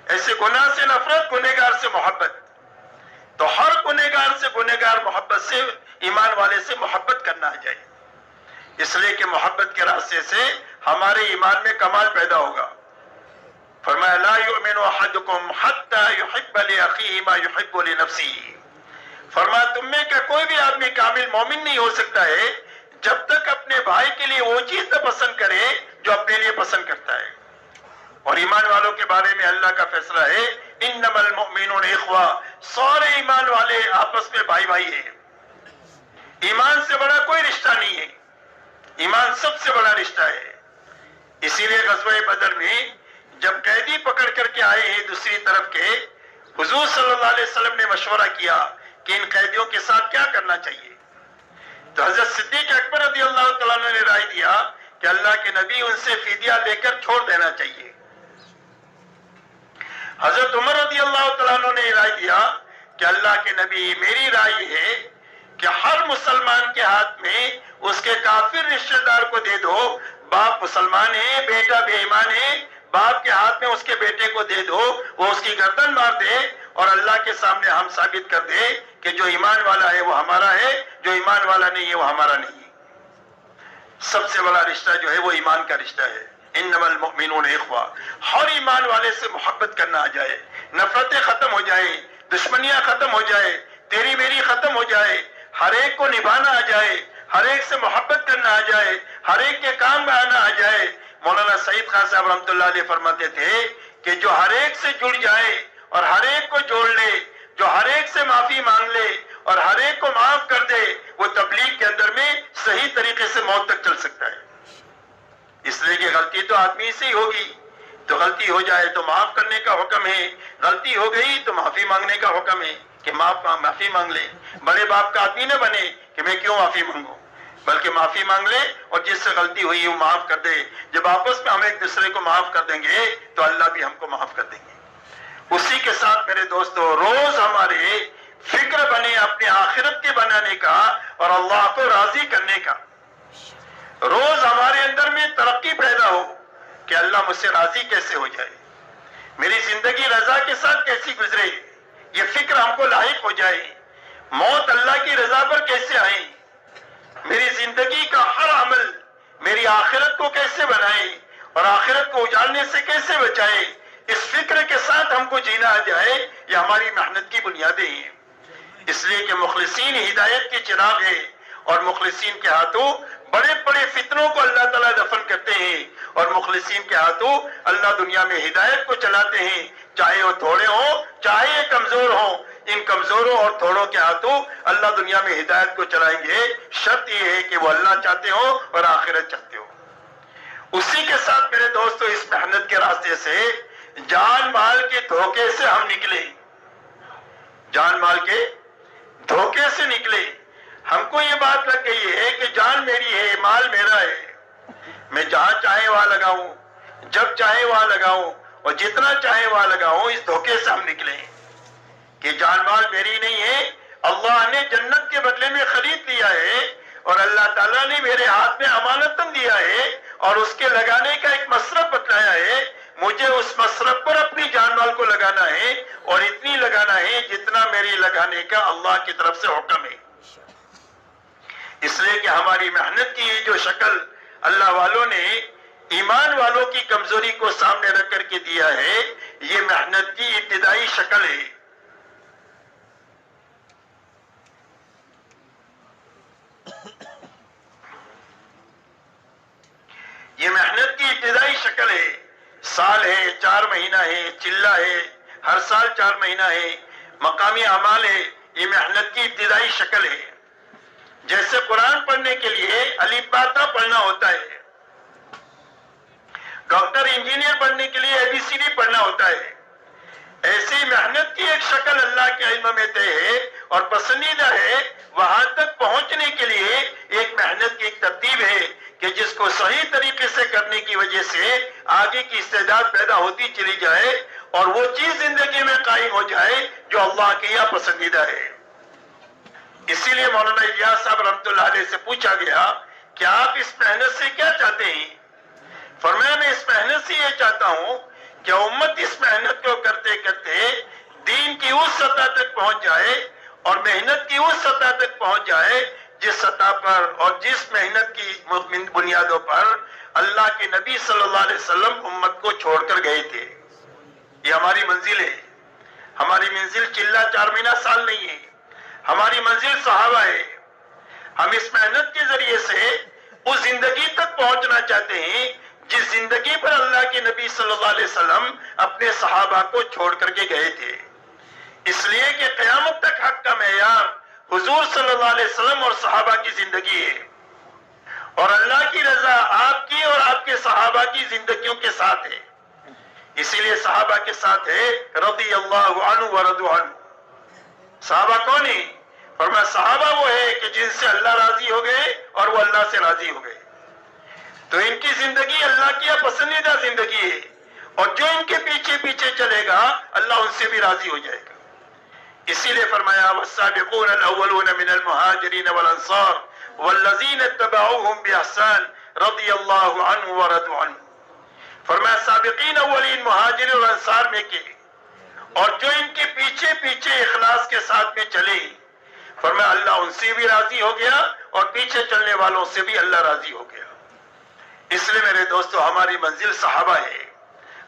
ایسے گناہ سے نفرت، گنہگار سے محبت. تو ہر گنہگار سے، گنہگار محبت سے، ایمان والے سے محبت کرنا آ جائے. اس لیے کہ محبت کے راستے سے ہمارے ایمان میں کمال پیدا ہوگا. فرمایا لا یؤمن احدکم حتی یحب لاخیہ ما یحب لنفسہ. فرمایا تم میں کا کوئی بھی آدمی کامل مومن نہیں ہو سکتا ہے جب تک اپنے بھائی کے لیے وہ چیز نہ پسند کرے جو اپنے لیے پسند کرتا ہے. اور ایمان والوں کے بارے میں اللہ کا فیصلہ ہے انما المؤمنون اخوہ، سارے ایمان والے آپس میں بھائی بھائی ہیں. ایمان سے بڑا کوئی رشتہ نہیں ہے، ایمان سب سے بڑا رشتہ ہے. اسی لیے غزوہ بدر میں جب قیدی پکڑ کر کے آئے ہیں دوسری طرف کے، حضور صلی اللہ علیہ وسلم نے مشورہ کیا کہ ان قیدیوں کے ساتھ کیا کرنا چاہیے. تو حضرت صدیق اکبر رضی اللہ تعالیٰ نے رائے دیا کہ اللہ کے نبی ان سے فدیہ لے کر چھوڑ دینا چاہیے. حضرت عمر رضی اللہ تعالیٰ نے رائے دیا کہ اللہ کے نبی میری رائے یہ ہے کہ ہر مسلمان کے ہاتھ میں اس کے کافر رشتہ دار کو دے دو. باپ مسلمان ہے، بیٹا بے ایمان ہے، باپ کے ہاتھ میں اس کے بیٹے کو دے دو، وہ اس کی گردن مار دے اور اللہ کے سامنے ہم ثابت کر دے کہ جو ایمان والا ہے وہ ہمارا ہے، جو ایمان والا نہیں ہے وہ ہمارا نہیں ہے. سب سے بڑا رشتہ جو ہے وہ ایمان کا رشتہ ہے. انما المؤمنون اخوہ، ہر ایمان والے سے محبت کرنا آ جائے، نفرتیں ختم ہو جائے، دشمنیاں ختم ہو جائے، تیری میری ختم ہو جائے، ہر ایک کو نبھانا آ جائے، ہر ایک سے محبت کرنا آ جائے، ہر ایک کے کام میں آنا آ جائے. مولانا سعید خان صاحب رحمۃ اللہ علیہ فرماتے تھے کہ جو ہر ایک سے جڑ جائے اور ہر ایک کو جوڑ لے، جو ہر ایک سے معافی مانگ لے اور ہر ایک کو معاف کر دے، وہ تبلیغ کے اندر میں صحیح طریقے سے موت تک چل سکتا ہے. اس لیے کہ غلطی تو آدمی سے ہی ہوگی، تو غلطی ہو جائے تو معاف کرنے کا حکم ہے، غلطی ہو گئی تو معافی مانگنے کا حکم ہے کہ معافی مانگ لے. بڑے باپ کا آدمی نہ بنے کہ میں کیوں معافی مانگوں، بلکہ معافی مانگ لے اور جس سے غلطی ہوئی وہ معاف کر دے. جب آپس میں ہم ایک دوسرے کو معاف کر دیں گے تو اللہ بھی ہم کو معاف کر دیں گے. اسی کے ساتھ میرے دوستو روز ہمارے فکر بنے اپنے آخرت کے بنانے کا اور اللہ کو راضی کرنے کا. روز ہمارے اندر میں ترقی پیدا ہو کہ اللہ مجھ سے راضی کیسے ہو جائے، میری زندگی رضا کے ساتھ کیسی گزرے، یہ فکر ہم کو لاحق ہو جائے. موت اللہ کی رضا پر کیسے آئے، میری زندگی کا ہر عمل میری آخرت کو کیسے بنائے اور آخرت کو اجالنے سے کیسے بچائے، اس فکر کے ساتھ ہم کو جینا آ جائے. یہ ہماری محنت کی بنیادیں ہیں. اس لیے کہ مخلصین ہدایت کے چراغ ہیں اور مخلصین کے ہاتھوں بڑے بڑے فتنوں کو اللہ تعالیٰ دفن کرتے ہیں اور مخلصین کے ہاتھوں اللہ دنیا میں ہدایت کو چلاتے ہیں، چاہے وہ تھوڑے ہوں چاہے کمزور ہوں. ان کمزوروں اور تھوڑوں کے ہاتھوں اللہ دنیا میں ہدایت کو چلائیں گے. شرط یہ ہے کہ وہ اللہ چاہتے ہو اور آخرت چاہتے ہو. اسی کے ساتھ میرے دوستو اس محنت کے راستے سے جان مال کے دھوکے سے ہم نکلے، جان مال کے دھوکے سے نکلے. ہم کو یہ بات لگ گئی ہے کہ جان میری ہے، مال میرا ہے، میں جہاں چاہے وہاں لگاؤں، جب چاہے وہاں لگاؤں اور جتنا چاہے وہاں لگاؤں. اس دھوکے سے ہم نکلے کہ جان مال میری نہیں ہے، اللہ نے جنت کے بدلے میں خرید لیا ہے اور اللہ تعالیٰ نے میرے ہاتھ میں امانتاً دیا ہے اور اس کے لگانے کا ایک مصرف بتلایا ہے. مجھے اس مصرف پر اپنی جان مال کو لگانا ہے اور اتنی لگانا ہے جتنا میری لگانے کا اللہ کی طرف سے حکم ہے. اس لیے کہ ہماری محنت کی جو شکل اللہ والوں نے ایمان والوں کی کمزوری کو سامنے رکھ کر کے دیا ہے، یہ محنت کی ابتدائی شکل ہے. یہ محنت کی ابتدائی شکل ہے. سال ہے، 4 مہینہ ہے، چلہ ہے، ہر سال 4 مہینہ ہے، مقامی اعمال ہے. یہ محنت کی ابتدائی شکل ہے. جیسے قرآن پڑھنے کے لیے الف با تا پڑھنا ہوتا ہے، ڈاکٹر انجینئر بننے کے لیے ABCD پڑھنا ہوتا ہے، ایسی محنت کی ایک شکل اللہ کے علم میں طے ہے اور پسندیدہ ہے. وہاں تک پہنچنے کے لیے ایک محنت کی ایک ترتیب ہے کہ جس کو صحیح طریقے سے کرنے کی وجہ سے آگے کی استعداد پیدا ہوتی چلی جائے اور وہ چیز زندگی میں قائم ہو جائے جو اللہ کے یہاں پسندیدہ ہے. اسی لیے مولانا الیاس صاحب رحمۃ اللہ علیہ سے پوچھا گیا کہ آپ اس محنت سے کیا چاہتے ہیں؟ فرمایا میں اس محنت سے یہ چاہتا ہوں کہ امت اس محنت کو کرتے کرتے دین کی اس سطح تک پہنچ جائے اور محنت کی اس سطح تک پہنچ جائے جس سطح پر اور جس محنت کی بنیادوں پر اللہ کے نبی صلی اللہ علیہ وسلم امت کو چھوڑ کر گئے تھے۔ یہ ہماری منزل ہے۔ ہماری منزل چلہ چار مہینہ سال نہیں ہے، ہماری منزل صحابہ ہے۔ ہم اس محنت کے ذریعے سے اس زندگی تک پہنچنا چاہتے ہیں جس زندگی پر اللہ کے نبی صلی اللہ علیہ وسلم اپنے صحابہ کو چھوڑ کر کے گئے تھے۔ اس لیے کہ قیامت تک حق کا معیار حضور صلی اللہ علیہ وسلم اور صحابہ کی زندگی ہے، اور اللہ کی رضا آپ کی اور آپ کے صحابہ کی زندگیوں کے ساتھ ہے۔ اسی لیے صحابہ کے ساتھ ہے رضی اللہ عنہ ورضوا عنہ۔ صحابہ کون ہیں؟ فرمایا صحابہ وہ ہے کہ جن سے اللہ راضی ہو گئے اور وہ اللہ سے راضی ہو گئے۔ تو ان کی زندگی اللہ کی پسندیدہ زندگی ہے، اور جو ان کے پیچھے پیچھے چلے گا اللہ ان سے بھی راضی ہو جائے گا۔ اسی لیے فرمایا والسابقون الاولون من المہاجرین والانصار والذین اتبعوهم باحسان رضی اللہ عنہ ورضوا عنہ۔ فرمایا سابقین اولین مہاجرین اور انصار میں کے اور جو ان کے پیچھے پیچھے اخلاص کے ساتھ میں چلے، فرمایا اللہ ان سے بھی راضی ہو گیا اور پیچھے چلنے والوں سے بھی اللہ راضی ہو گیا۔ اس لیے میرے دوستو ہماری منزل صحابہ ہے،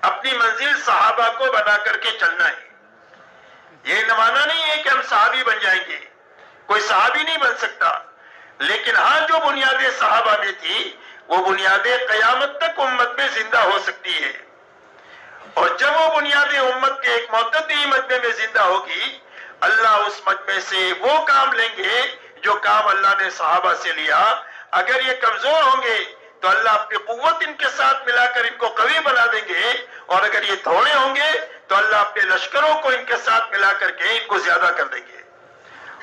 اپنی منزل صحابہ کو بنا کر کے چلنا ہے۔ یہ معنی نہیں ہے کہ ہم صحابی بن جائیں گے، کوئی صحابی نہیں بن سکتا، لیکن ہاں جو بنیادیں صحابہ میں تھی وہ بنیادیں قیامت تک امت میں زندہ ہو سکتی ہے، اور جب وہ بنیادیں امت کے ایک معتدی مجمع میں زندہ ہوگی اللہ اس مجمع سے وہ کام لیں گے جو کام اللہ نے صحابہ سے لیا۔ اگر یہ کمزور ہوں گے تو اللہ اپنی قوت ان کے ساتھ ملا کر ان کو قوی بنا دیں گے، اور اگر یہ تھوڑے ہوں گے تو اللہ اپنے لشکروں کو ان کے ساتھ ملا کر کے ان کو زیادہ کر دیں گے،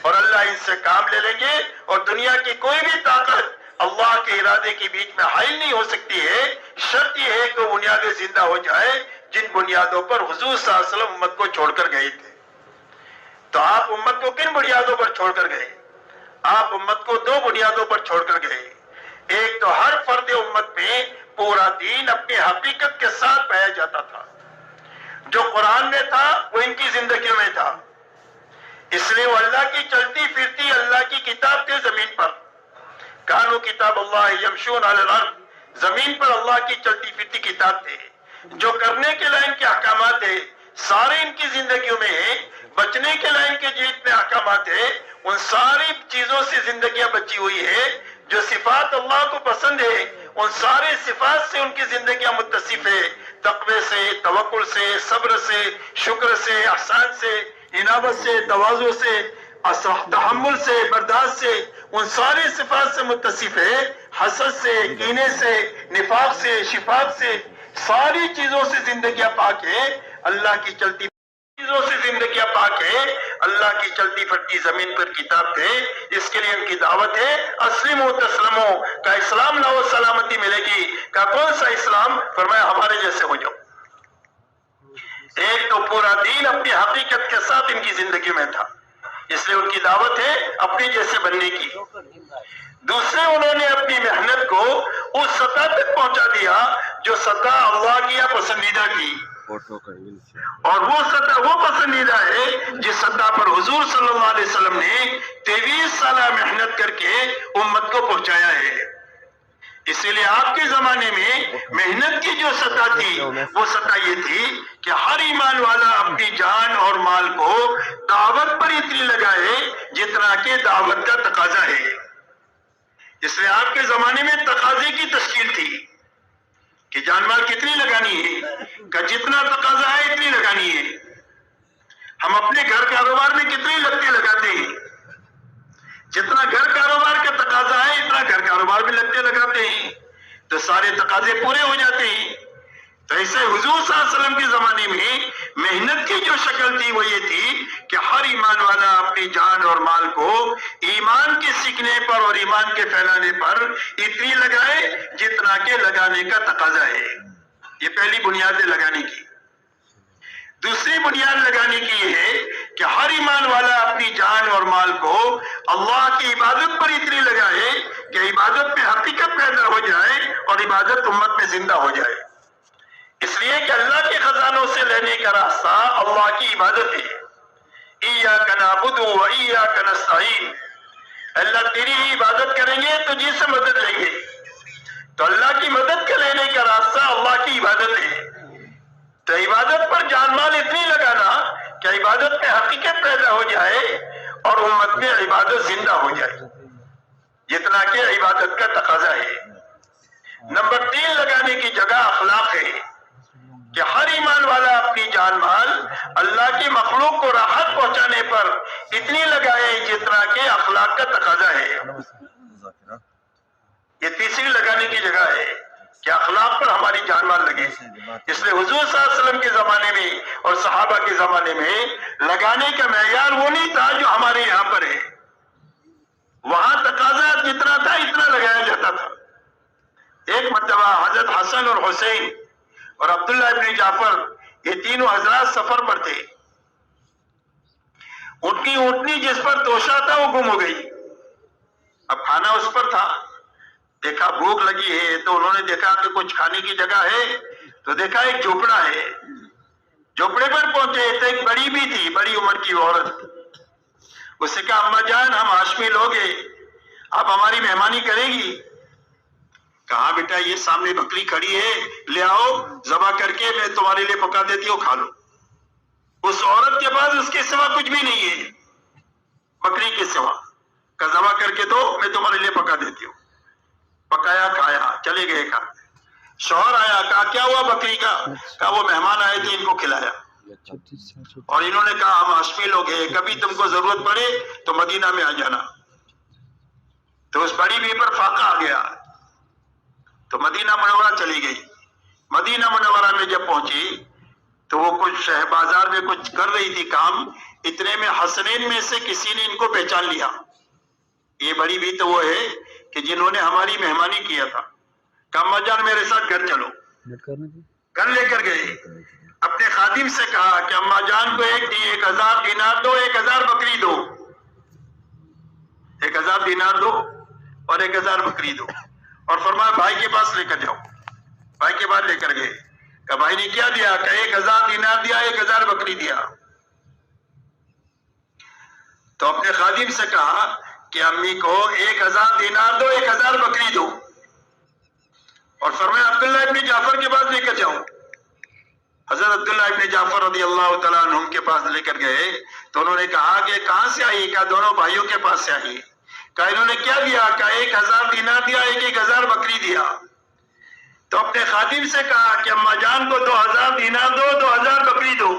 اور اللہ ان سے کام لے لیں گے، اور دنیا کی کوئی بھی طاقت اللہ کے ارادے کے بیچ میں حائل نہیں ہو سکتی ہے۔ شرط یہ ہے کہ بنیادیں زندہ ہو جائے جن بنیادوں پر حضور صلی اللہ علیہ وسلم امت کو چھوڑ کر گئے تھے۔ تو آپ امت کو کن بنیادوں پر چھوڑ کر گئے؟ آپ امت کو دو بنیادوں پر چھوڑ کر گئے۔ ایک تو ہر فرد امت میں پورا دین اپنی حقیقت کے ساتھ پایا جاتا تھا، جو قرآن میں تھا وہ ان کی زندگیوں میں تھا، اس لیے وہ اللہ کی چلتی پھرتی اللہ کی کتاب تھے زمین پر۔ کانو کتاب اللہ یمشون علی الارض، زمین پر اللہ کی چلتی پھرتی کتاب تھے، جو کرنے کے لائن کے احکامات ہیں سارے ان کی زندگیوں میں ہیں، بچنے کے لائن کے جتنے احکامات ہیں ان ساری چیزوں سے زندگیاں بچی ہوئی ہے۔ جو صفات اللہ کو پسند ہے ان سارے صفات سے ان کی زندگیاں متصف ہے، تقوی سے، توکل سے، صبر سے، شکر سے، احسان سے، انابت سے، تواضع سے، تحمل سے، برداشت سے، ان سارے صفات سے متصف ہے۔ حسد سے، کینے سے، نفاق سے، شفاق سے، ساری چیزوں سے زندگیاں پاک ہے۔ اللہ کی چلتی چیزوں سے زندگیاں پاک ہے، اللہ کی چلتی پھرتی زمین پر کتاب ہے۔ اس کے لیے ان کی دعوت ہے اسلموا تسلموا، کا اسلام لاؤ سلامتی ملے گی۔ کا کون سا اسلام؟ فرمایا ہمارے جیسے ہو جاؤ۔ ایک تو پورا دین اپنی حقیقت کے ساتھ ان کی زندگی میں تھا، اس لیے ان کی دعوت ہے اپنی جیسے بننے کی۔ دوسرے انہوں نے اپنی محنت کو اس سطح تک پہنچا دیا جو سطح اللہ کی یا پسندیدہ کی، اور وہ سطح وہ پسندیدہ ہے جس سطح پر حضور صلی اللہ علیہ وسلم نے 23 سالہ محنت کر کے امت کو پہنچایا ہے۔ اسی لیے آپ کے زمانے میں محنت کی جو سطح تھی وہ سطح یہ تھی کہ ہر ایمان والا اپنی جان اور مال کو دعوت پر اتنی لگائے جتنا کہ دعوت کا تقاضا ہے۔ اس لیے آپ کے زمانے میں تقاضے کی تشکیل تھی کہ جان مال کتنی لگانی ہے، کہ جتنا تقاضا ہے اتنی لگانی ہے۔ ہم اپنے گھر کاروبار میں کتنی لگتے لگاتے ہیں، جتنا گھر کاروبار کا تقاضا ہے اتنا گھر کاروبار میں لگتے لگاتے ہیں، تو سارے تقاضے پورے ہو جاتے ہیں۔ تو ایسے حضور صلی اللہ علیہ وسلم کے زمانے میں محنت کی جو شکل تھی وہ یہ تھی کہ ہر ایمان والا اپنی جان اور مال کو ایمان کے سیکھنے پر اور ایمان کے پھیلانے پر اتنی لگائے جتنا کہ لگانے کا تقاضا ہے۔ یہ پہلی بنیاد ہے لگانے کی۔ دوسری بنیاد لگانے کی یہ ہے کہ ہر ایمان والا اپنی جان اور مال کو اللہ کی عبادت پر اتنی لگائے کہ عبادت میں حقیقت پیدا ہو جائے اور عبادت امت میں زندہ ہو جائے۔ اس لیے کہ اللہ کے خزانوں سے لینے کا راستہ اللہ کی عبادت ہے. ایاک نعبد و ایاک نستعین. اللہ تیری ہی عبادت کریں گے تو جس سے مدد لیں گے. تو اللہ کی مدد کے لینے کا راستہ اللہ کی عبادت ہے. تو عبادت پر جان مال اتنی لگانا کہ عبادت میں حقیقت پیدا ہو جائے اور امت میں عبادت زندہ ہو جائے جتنا کہ عبادت کا تقاضا ہے. نمبر 3 لگانے کی جگہ اخلاق ہے کہ ہر ایمان والا اپنی جان مال اللہ کی مخلوق کو راحت پہنچانے پر اتنی لگائے جتنا کہ اخلاق کا تقاضا ہے. یہ تیسری لگانے کی جگہ ہے کہ اخلاق پر ہماری جان مال لگے. اس لیے حضور صلی اللہ علیہ وسلم کے زمانے میں اور صحابہ کے زمانے میں لگانے کا معیار وہ نہیں تھا جو ہمارے یہاں پر ہے. وہاں تقاضا جتنا تھا اتنا لگایا جاتا تھا. ایک مرتبہ حضرت حسن اور حسین اور عبداللہ ابن جعفر یہ تینوں حضرات سفر پر تھے. ان کی اونٹنی جس پر توشا تھا وہ گم ہو گئی. اب کھانا اس پر تھا. دیکھا بھوک لگی ہے تو انہوں نے دیکھا کہ کچھ کھانے کی جگہ ہے تو دیکھا ایک جھوپڑا ہے. جھوپڑے پر پہنچے تو ایک بڑی بھی تھی, بڑی عمر کی عورت. اس نے کہا اما جان ہم ہاشمی لوگ ہیں, آپ ہماری مہمانی کرے گی؟ کہا بیٹا یہ سامنے بکری کھڑی ہے, لے آؤ ذبح کر کے میں تمہارے لیے پکا دیتی ہوں, کھا لو. اس عورت کے پاس اس کے سوا کچھ بھی نہیں ہے بکری کے سوا. کہ ذبح کر کے دو میں تمہارے لیے پکا دیتی ہوں. پکایا کھایا چلے گئے. کھا شوہر آیا, کہا کیا ہوا بکری کا؟ کہا وہ مہمان آئے تھے ان کو کھلایا اور انہوں نے کہا ہم ہاشمی لوگ ہیں, کبھی تم کو ضرورت پڑے تو مدینہ میں آ جانا. تو اس بڑی بی پر فاقہ آ گیا تو مدینہ منورہ چلی گئی. مدینہ منورہ میں جب پہنچی تو وہ کچھ شہر بازار میں کچھ کر رہی تھی کام. اتنے میں حسنین میں سے کسی نے ان کو پہچان لیا. یہ بڑی بی تو وہ ہے کہ جنہوں نے ہماری مہمانی کیا تھا. کہا اما جان میرے ساتھ گھر چلو. گھر لے کر گئے. اپنے خادم سے کہا کہ اما جان کو 1000 دینار دو, 1000 بکری دو. 1000 دینار دو اور 1000 بکری دو. اور فرمایا بھائی کے پاس لے کر جاؤ. بھائی کے پاس لے کر گئے. کہ بھائی نے کیا دیا؟ کہ 1000 دینار دیا, 1000 بکری دیا. تو اپنے خادم سے کہا کہ امی کو 1000 دینار دو, 1000 بکری دو. اور فرمایا عبداللہ ابن جعفر کے پاس لے کر جاؤ. حضرت عبداللہ ابن جعفر رضی اللہ تعالیٰ عنہ کے پاس لے کر گئے تو انہوں نے کہا کہ کہاں سے آئی؟ کہا دونوں بھائیوں کے پاس سے آئی. کہا انہوں نے کیا دیا؟ کہا 1000 دینار دیا, 1000 بکری دیا. تو اپنے خادم سے کہا کہ اما جان کو 2000 دینار دو, 2000 بکری دو.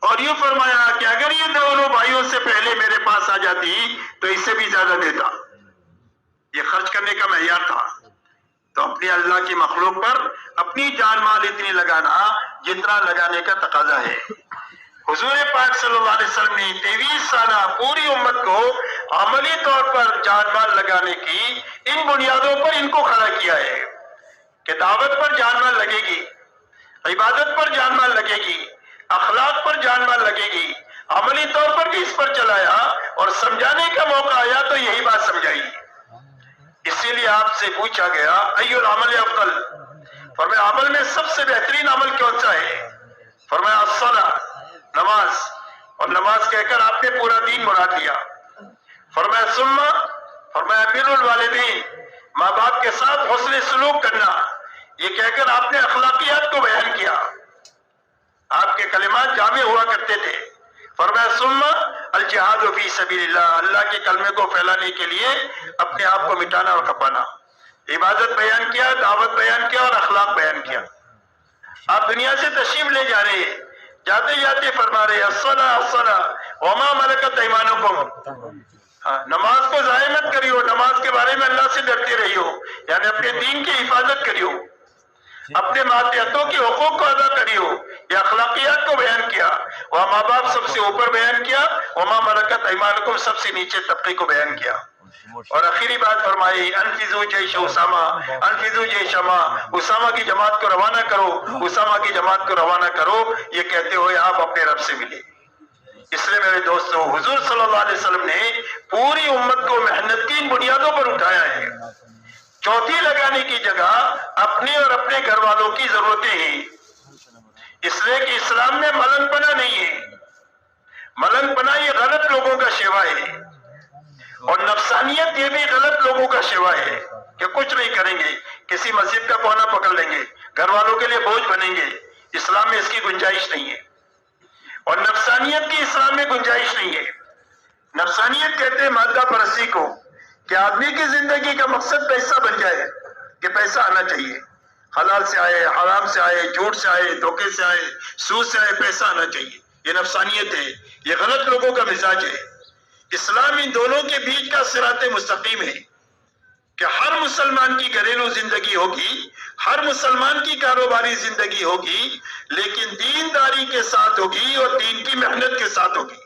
اور یوں فرمایا کہ اگر یہ دونوں بھائیوں سے پہلے میرے پاس آ جاتی تو اس سے بھی زیادہ دیتا. یہ خرچ کرنے کا معیار تھا. تو اپنی اللہ کی مخلوق پر اپنی جان مال اتنی لگانا جتنا لگانے کا تقاضا ہے. حضور پاک صلی اللہ علیہ وسلم نے 23 سالہ پوری امت کو عملی طور پر جان مال لگانے کی ان بنیادوں پر ان کو کھڑا کیا ہے کہ دعوت پر جان مال لگے گی, عبادت پر جان مال لگے گی, اخلاق پر جان مال لگے گی. عملی طور پر بھی اس پر چلایا اور سمجھانے کا موقع آیا تو یہی بات سمجھائی. اسی لیے آپ سے پوچھا گیا ای العمل افضل, فرمایا عمل میں سب سے بہترین عمل کون سا ہے؟ فرمایا الصلاۃ, نماز. اور نماز کہہ کر آپ نے پورا دین مراد لیا. فرمایا ثم, فرمایا بر الوالدین, ماں باپ کے ساتھ حسن سلوک کرنا. یہ کہہ کر آپ نے اخلاقیات کو بیان کیا. آپ کے کلمات جامع ہوا کرتے تھے. فرمایا ثم الجہاد فی سبیل اللہ, اللہ کے کلمے کو پھیلانے کے لیے اپنے آپ کو مٹانا اور کھپانا. عبادت بیان کیا, دعوت بیان کیا اور اخلاق بیان کیا. آپ دنیا سے تشریف لے جا رہے ہیں, جاتے جاتے فرما رہے الصلاۃ الصلاۃ وما ملکت ایمانکم. نماز کو ضائع مت کریو, نماز کے بارے میں اللہ سے ڈرتے رہیو, یعنی اپنے دین کی حفاظت کریو, اپنے ماتحتوں کے حقوق کو ادا کریو. یہ اخلاقیات کو بیان کیا. وہاں ماں باپ سب سے اوپر بیان کیا, وما ملکت ایمانکم سب سے نیچے طبقے کو بیان کیا. اور آخری بات فرمائی انفذوا جیش اسامہ, انفذوا جیش شمع, اسامہ کی جماعت کو روانہ کرو, اسامہ کی جماعت کو روانہ کرو. یہ کہتے ہوئے آپ اپنے رب سے ملے. اس لیے میرے دوستو حضور صلی اللہ علیہ وسلم نے پوری امت کو محنت کی ان بنیادوں پر اٹھایا ہے. چوتھی لگانے کی جگہ اپنے اور اپنے گھر والوں کی ضرورتیں ہیں، اس لیے کہ اسلام میں ملنگ پنا نہیں ہے۔ ملنگ پنا یہ غلط لوگوں کا شیوا ہے، اور نفسانیت یہ بھی غلط لوگوں کا شیوا ہے کہ کچھ نہیں کریں گے، کسی مسجد کا کونا پکڑ لیں گے، گھر والوں کے لیے بوجھ بنیں گے۔ اسلام میں اس کی گنجائش نہیں ہے، اور نفسانیت کی اسلام میں گنجائش نہیں ہے۔ نفسانیت کہتے ہیں مادہ پرستی کو، کہ آدمی کی زندگی کا مقصد پیسہ بن جائے، کہ پیسہ آنا چاہیے، حلال سے آئے، حرام سے آئے، جھوٹ سے آئے، دھوکے سے آئے، سود سے آئے، پیسہ آنا چاہیے۔ یہ نفسانیت ہے، یہ غلط لوگوں کا مزاج ہے۔ اسلام ان دونوں کے بیچ کا صراط مستقیم ہے کہ ہر مسلمان کی گھریلو زندگی ہوگی، ہر مسلمان کی کاروباری زندگی ہوگی، لیکن دینداری کے ساتھ ہوگی اور دین کی محنت کے ساتھ ہوگی۔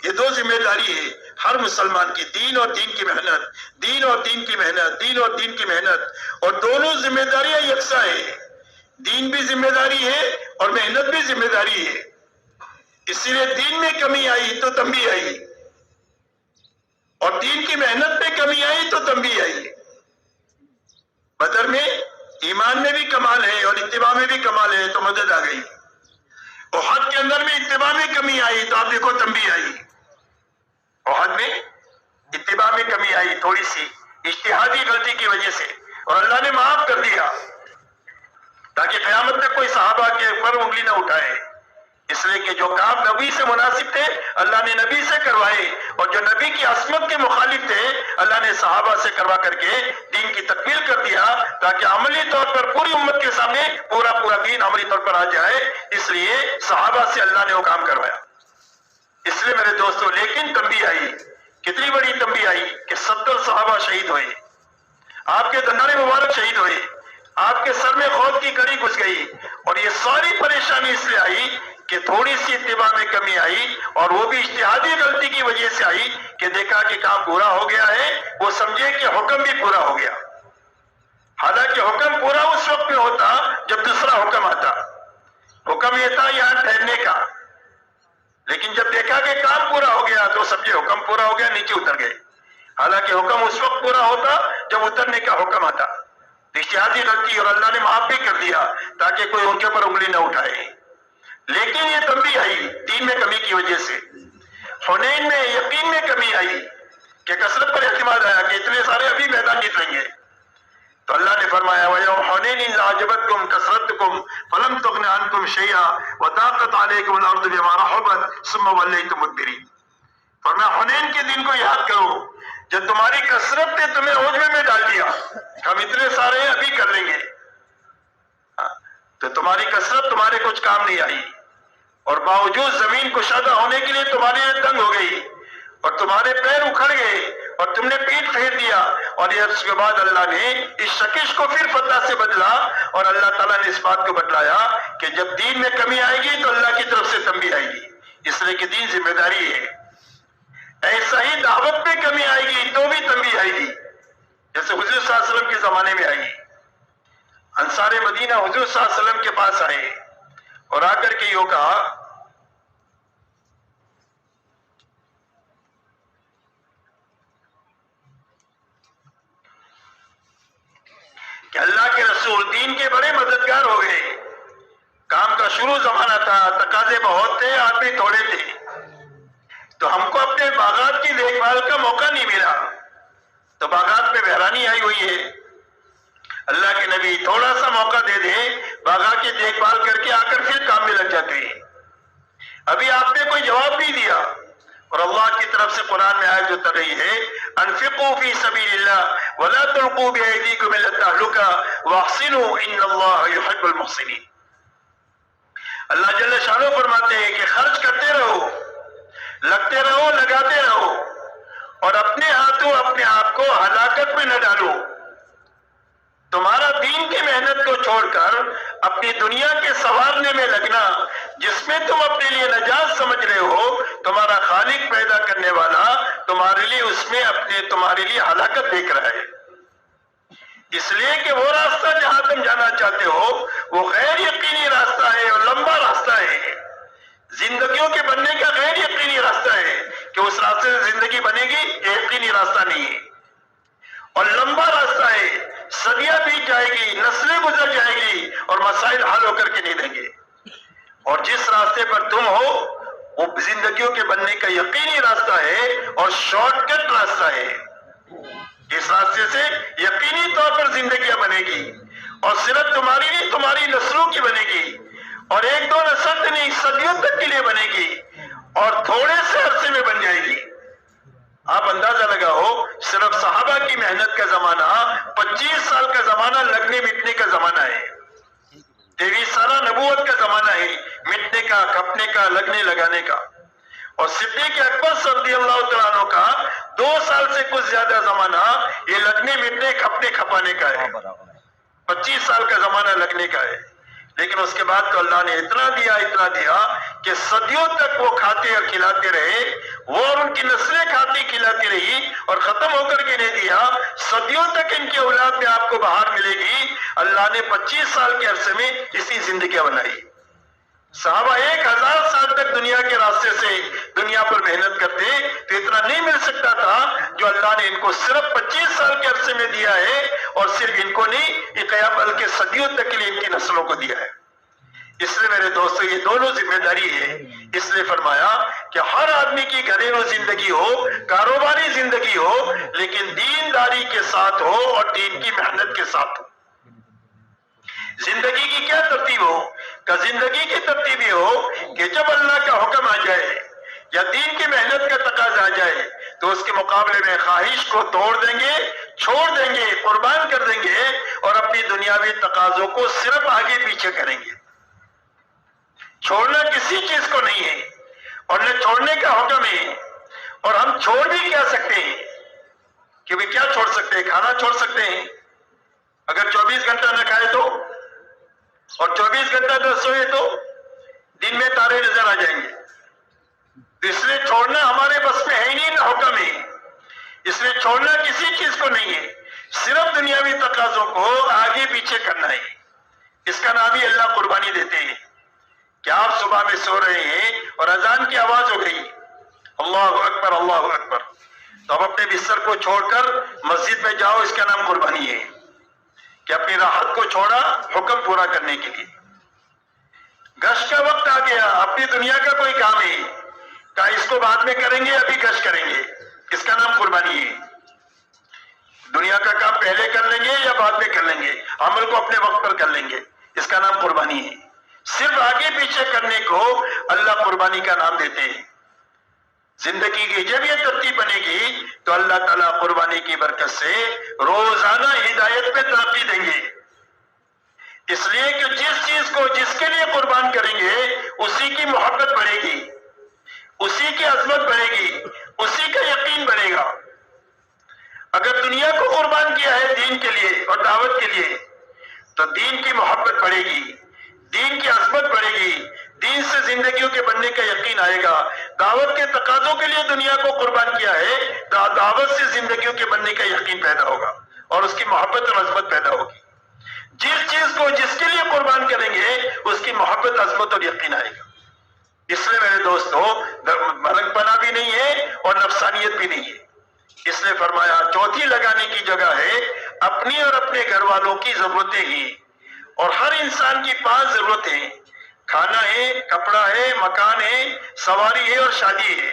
یہ دو ذمہ داری ہے ہر مسلمان کی، دین اور دین کی محنت، دین اور دین کی محنت، دین اور دین کی محنت، اور دونوں ذمہ داریاں یکساں ہے۔ دین بھی ذمہ داری ہے اور محنت بھی ذمہ داری ہے۔ اسی لیے دین میں کمی آئی تو تنبیہ آئی، اور دین کی محنت میں کمی آئی تو تنبیہ آئی۔ بدر میں ایمان میں بھی کمال ہے اور اتباع میں بھی کمال ہے تو مدد آ گئی۔ احد کے اندر میں اتباع میں کمی آئی تو آپ دیکھو تنبیہ آئی۔ احد میں اتباع میں کمی آئی تھوڑی سی اجتہادی غلطی کی وجہ سے، اور اللہ نے معاف کر دیا تاکہ قیامت تک کوئی صحابہ کے اوپر انگلی نہ اٹھائے۔ اس لیے کہ جو کام نبی سے مناسب تھے اللہ نے نبی سے کروائے، اور جو نبی کی عصمت کے مخالف تھے اللہ نے صحابہ سے کروا کر کے دین کی تکمیل کر دیا، تاکہ عملی طور پر پوری امت کے سامنے پورا دین عملی طور پر آ جائے۔ اس لیے صحابہ سے اللہ نے وہ کام کروایا۔ اس لیے میرے دوستو، لیکن تنبیہ آئی، کتنی بڑی تنبیہ آئی کہ 70 صحابہ شہید ہوئے، آپ کے دندان مبارک شہید ہوئے، آپ کے سر میں خود کی کڑی گھس گئی، اور یہ ساری پریشانی اس لیے آئی کہ تھوڑی سی اتباع میں کمی آئی، اور وہ بھی اجتہادی غلطی کی وجہ سے آئی کہ دیکھا کہ کام پورا ہو گیا ہے، وہ سمجھے کہ حکم بھی پورا ہو گیا، حالانکہ حکم پورا اس وقت میں ہوتا جب دوسرا حکم آتا۔ حکم یہ تھا یہاں ٹھہرنے کا، لیکن جب دیکھا کہ کام پورا ہو گیا تو سمجھے حکم پورا ہو گیا، نیچے اتر گئے، حالانکہ حکم اس وقت پورا ہوتا جب اترنے کا حکم آتا۔ اجتہادی غلطی، اور اللہ نے معاف بھی کر دیا تاکہ کوئی ان کے اوپر انگلی نہ اٹھائے۔ لیکن یہ تنبیہ آئی دین میں کمی کی وجہ سے۔ حنین میں یقین میں کمی آئی کہ کثرت پر اعتماد آیا کہ اتنے سارے ابھی میدان جیت لیں گے، تو اللہ نے فرمایا وَيَوْمَ حُنَيْنٍ إِذْ أَعْجَبَتْكُمْ كَثْرَتُكُمْ فَلَمْ تُغْنِ عَنْكُمْ شَيْئًا وَضَاقَتْ عَلَيْكُمُ الْأَرْضُ بِمَا رَحُبَتْ ثُمَّ وَلَّيْتُمْ مُدْبِرِينَ۔ فرمایا حنین کے دن کو یاد کرو جب تمہاری کثرت نے تمہیں عجب میں ڈال دیا، ہم اتنے سارے ہیں ابھی کر لیں گے، تو تمہاری کثرت تمہارے کچھ کام نہیں آئی، اور باوجود زمین کشادہ ہونے کے لیے تمہارے لیے تنگ ہو گئی، اور تمہارے پیر اکھڑ گئے، اور تم نے پیٹ پھیر دیا، اور یہ اس کے بعد اللہ نے اس شکش کو پھر فتح سے بدلا، اور اللہ تعالیٰ نے اس بات کو بتلایا کہ جب دین میں کمی آئے گی تو اللہ کی طرف سے تنبیہ آئے گی، اس لیے کہ دین ذمہ داری ہے۔ ایسا ہی دعوت میں کمی آئے گی تو بھی تنبیہ آئے گی، جیسے حضور صلی اللہ علیہ وسلم کے زمانے میں آئی۔ انصار مدینہ حضور صلی اللہ علیہ وسلم کے پاس آئے اور آ کر کے یوں کہا کہ اللہ کے رسول دین کے بڑے مددگار ہو گئے، کام کا شروع زمانہ تھا، تقاضے بہت تھے، آدمی تھوڑے تھے، تو ہم کو اپنے باغات کی دیکھ بھال کا موقع نہیں ملا، تو باغات میں ویرانی آئی ہوئی ہے، اللہ کے نبی تھوڑا سا موقع دے دیں، باغات کی دیکھ بھال کر کے آ کر پھر کام میں لگ جاتے ہیں۔ ابھی آپ نے کوئی جواب نہیں دیا، اور اللہ کی طرف سے قرآن میں آیت اتر رہی ہے انفقوا فی سبیل اللہ ولا تلقوا بأیدیکم الی التہلکہ واحسنوا ان اللہ یحب المحسنین۔ اللہ جل شانہ فرماتے ہیں کہ خرچ کرتے رہو، لگتے رہو، لگاتے رہو، اور اپنے ہاتھوں اپنے آپ کو ہلاکت میں نہ ڈالو۔ تمہارا دین کی محنت کو چھوڑ کر اپنی دنیا کے سنوارنے میں لگنا، جس میں تم اپنے لیے نجات سمجھ رہے ہو، تمہارا خالق پیدا کرنے والا تمہارے لیے اس میں تمہارے لیے ہلاکت دیکھ رہا ہے، اس لیے کہ وہ راستہ جہاں تم جانا چاہتے ہو وہ غیر یقینی راستہ ہے اور لمبا راستہ ہے، زندگیوں کے بننے کا غیر یقینی راستہ ہے کہ اس راستے سے زندگی بنے گی، یہ یقینی راستہ نہیں ہے، اور لمبا راستہ ہے، مسائل حل ہو کر کے نہیں دیں گے. اور جس راستے پر تم ہو وہ زندگیوں کے بننے کا یقینی راستہ ہے اور شارٹ کٹ راستہ ہے. اس راستے سے یقینی طور پر زندگیاں بنے گی اور صرف تمہاری نہیں تمہاری نسلوں کی بنے گی اور ایک دو نسل نہیں صدیوں تک کے لیے بنے گی اور تھوڑے سے عرصے میں بن جائے گی. آپ اندازہ لگاؤ صرف صحابہ کی محنت کا زمانہ 25 سال کا زمانہ لگنے مٹنے کا زمانہ ہے. 23 سالہ نبوت کا زمانہ ہے مٹنے کا کھپنے کا لگنے لگانے کا. اور صدیق اکبر رضی اللہ تعالیٰ عنہ کا 2 سال سے کچھ زیادہ زمانہ یہ لگنے مٹنے کھپنے کھپانے کا ہے. 25 سال کا زمانہ لگنے کا ہے. لیکن اس کے بعد تو اللہ نے اتنا دیا کہ صدیوں تک وہ کھاتے اور کھلاتے رہے. وہ اور ان کی نسلیں کھاتی کھلاتی رہی اور ختم ہو کر کے نہیں دیا. صدیوں تک ان کی اولاد میں آپ کو بہار ملے گی. اللہ نے 25 سال کے عرصے میں اسی زندگیاں بنائی. صحابہ 1000 سال تک دنیا کے راستے سے دنیا پر محنت کرتے تو اتنا نہیں مل سکتا تھا جو اللہ نے ان کو صرف 25 سال کے عرصے میں دیا ہے. اور صرف ان کو نہیں بلکہ صدیوں تک کے لیے ان کی نسلوں کو دیا ہے. اس لیے میرے دوستو یہ دونوں ذمہ داری ہے. اس لیے فرمایا کہ ہر آدمی کی گھریلو زندگی ہو کاروباری زندگی ہو لیکن دینداری کے ساتھ ہو اور دین کی محنت کے ساتھ ہو. زندگی کی کیا ترتیب ہو کہ زندگی کی ترتیب یہ ہو کہ جب اللہ کا حکم آ جائے یا دین کی محنت کا تقاضا آ جائے تو اس کے مقابلے میں خواہش کو توڑ دیں گے چھوڑ دیں گے قربان کر دیں گے اور اپنی دنیاوی تقاضوں کو صرف آگے پیچھے کریں گے. چھوڑنا کسی چیز کو نہیں ہے اور نہ چھوڑنے کا حکم ہے. اور ہم چھوڑ بھی کیا سکتے ہیں کہ بھی کیا چھوڑ سکتے ہیں؟ کھانا چھوڑ سکتے ہیں اگر 24 گھنٹہ نہ کھائے تو اور 24 گھنٹہ نہ سوئے تو دن میں تارے نظر آ جائیں گے. اس لیے چھوڑنا ہمارے بس میں ہے ہی نہیں نہ حکم ہے. اس لیے چھوڑنا کسی چیز کو نہیں ہے صرف دنیاوی تقاضوں کو آگے پیچھے کرنا ہے. اس کا نام ہی اللہ قربانی دیتے ہیں. کہ آپ صبح میں سو رہے ہیں اور اذان کی آواز ہو گئی اللہ اکبر اللہ اکبر تو اب اپنے بستر کو چھوڑ کر مسجد میں جاؤ. اس کا نام قربانی ہے کہ اپنی راحت کو چھوڑا حکم پورا کرنے کے لیے. گشت کا وقت آ گیا اپنی دنیا کا کوئی کام ہے کہ اس کو بعد میں کریں گے ابھی گشت کریں گے. اس کا نام قربانی ہے. دنیا کا کام پہلے کر لیں گے یا بعد میں کر لیں گے عمل کو اپنے وقت پر کر لیں گے. اس کا نام قربانی ہے. صرف آگے پیچھے کرنے کو اللہ قربانی کا نام دیتے ہیں. زندگی کی جب یہ ترتیب بنے گی تو اللہ تعالیٰ قربانی کی برکت سے روزانہ ہدایت پہ ترقی دیں گے. اس لیے کہ جس چیز کو جس کے لیے قربان کریں گے اسی کی محبت بڑھے گی اسی کی عظمت بڑھے گی اسی کا یقین بڑھے گا. اگر دنیا کو قربان کیا ہے دین کے لیے اور دعوت کے لیے تو دین کی محبت بڑھے گی دین کی عظمت بڑھے گی دین سے زندگیوں کے بننے کا یقین آئے گا. دعوت کے تقاضوں کے لیے دنیا کو قربان کیا ہے دعوت سے زندگیوں کے بننے کا یقین پیدا ہوگا اور اس کی محبت اور عظمت پیدا ہوگی. جس چیز کو جس کے لیے قربان کریں گے اس کی محبت عظمت اور یقین آئے گا. اس لیے میرے دوستو ملنگ پنا بھی نہیں ہے اور نفسانیت بھی نہیں ہے. اس لیے فرمایا چوتھی لگانے کی جگہ ہے اپنی اور اپنے گھر والوں کی ضرورتیں ہی. اور ہر انسان کی 5 ضرورتیں کھانا ہے کپڑا ہے مکان ہے سواری ہے اور شادی ہے.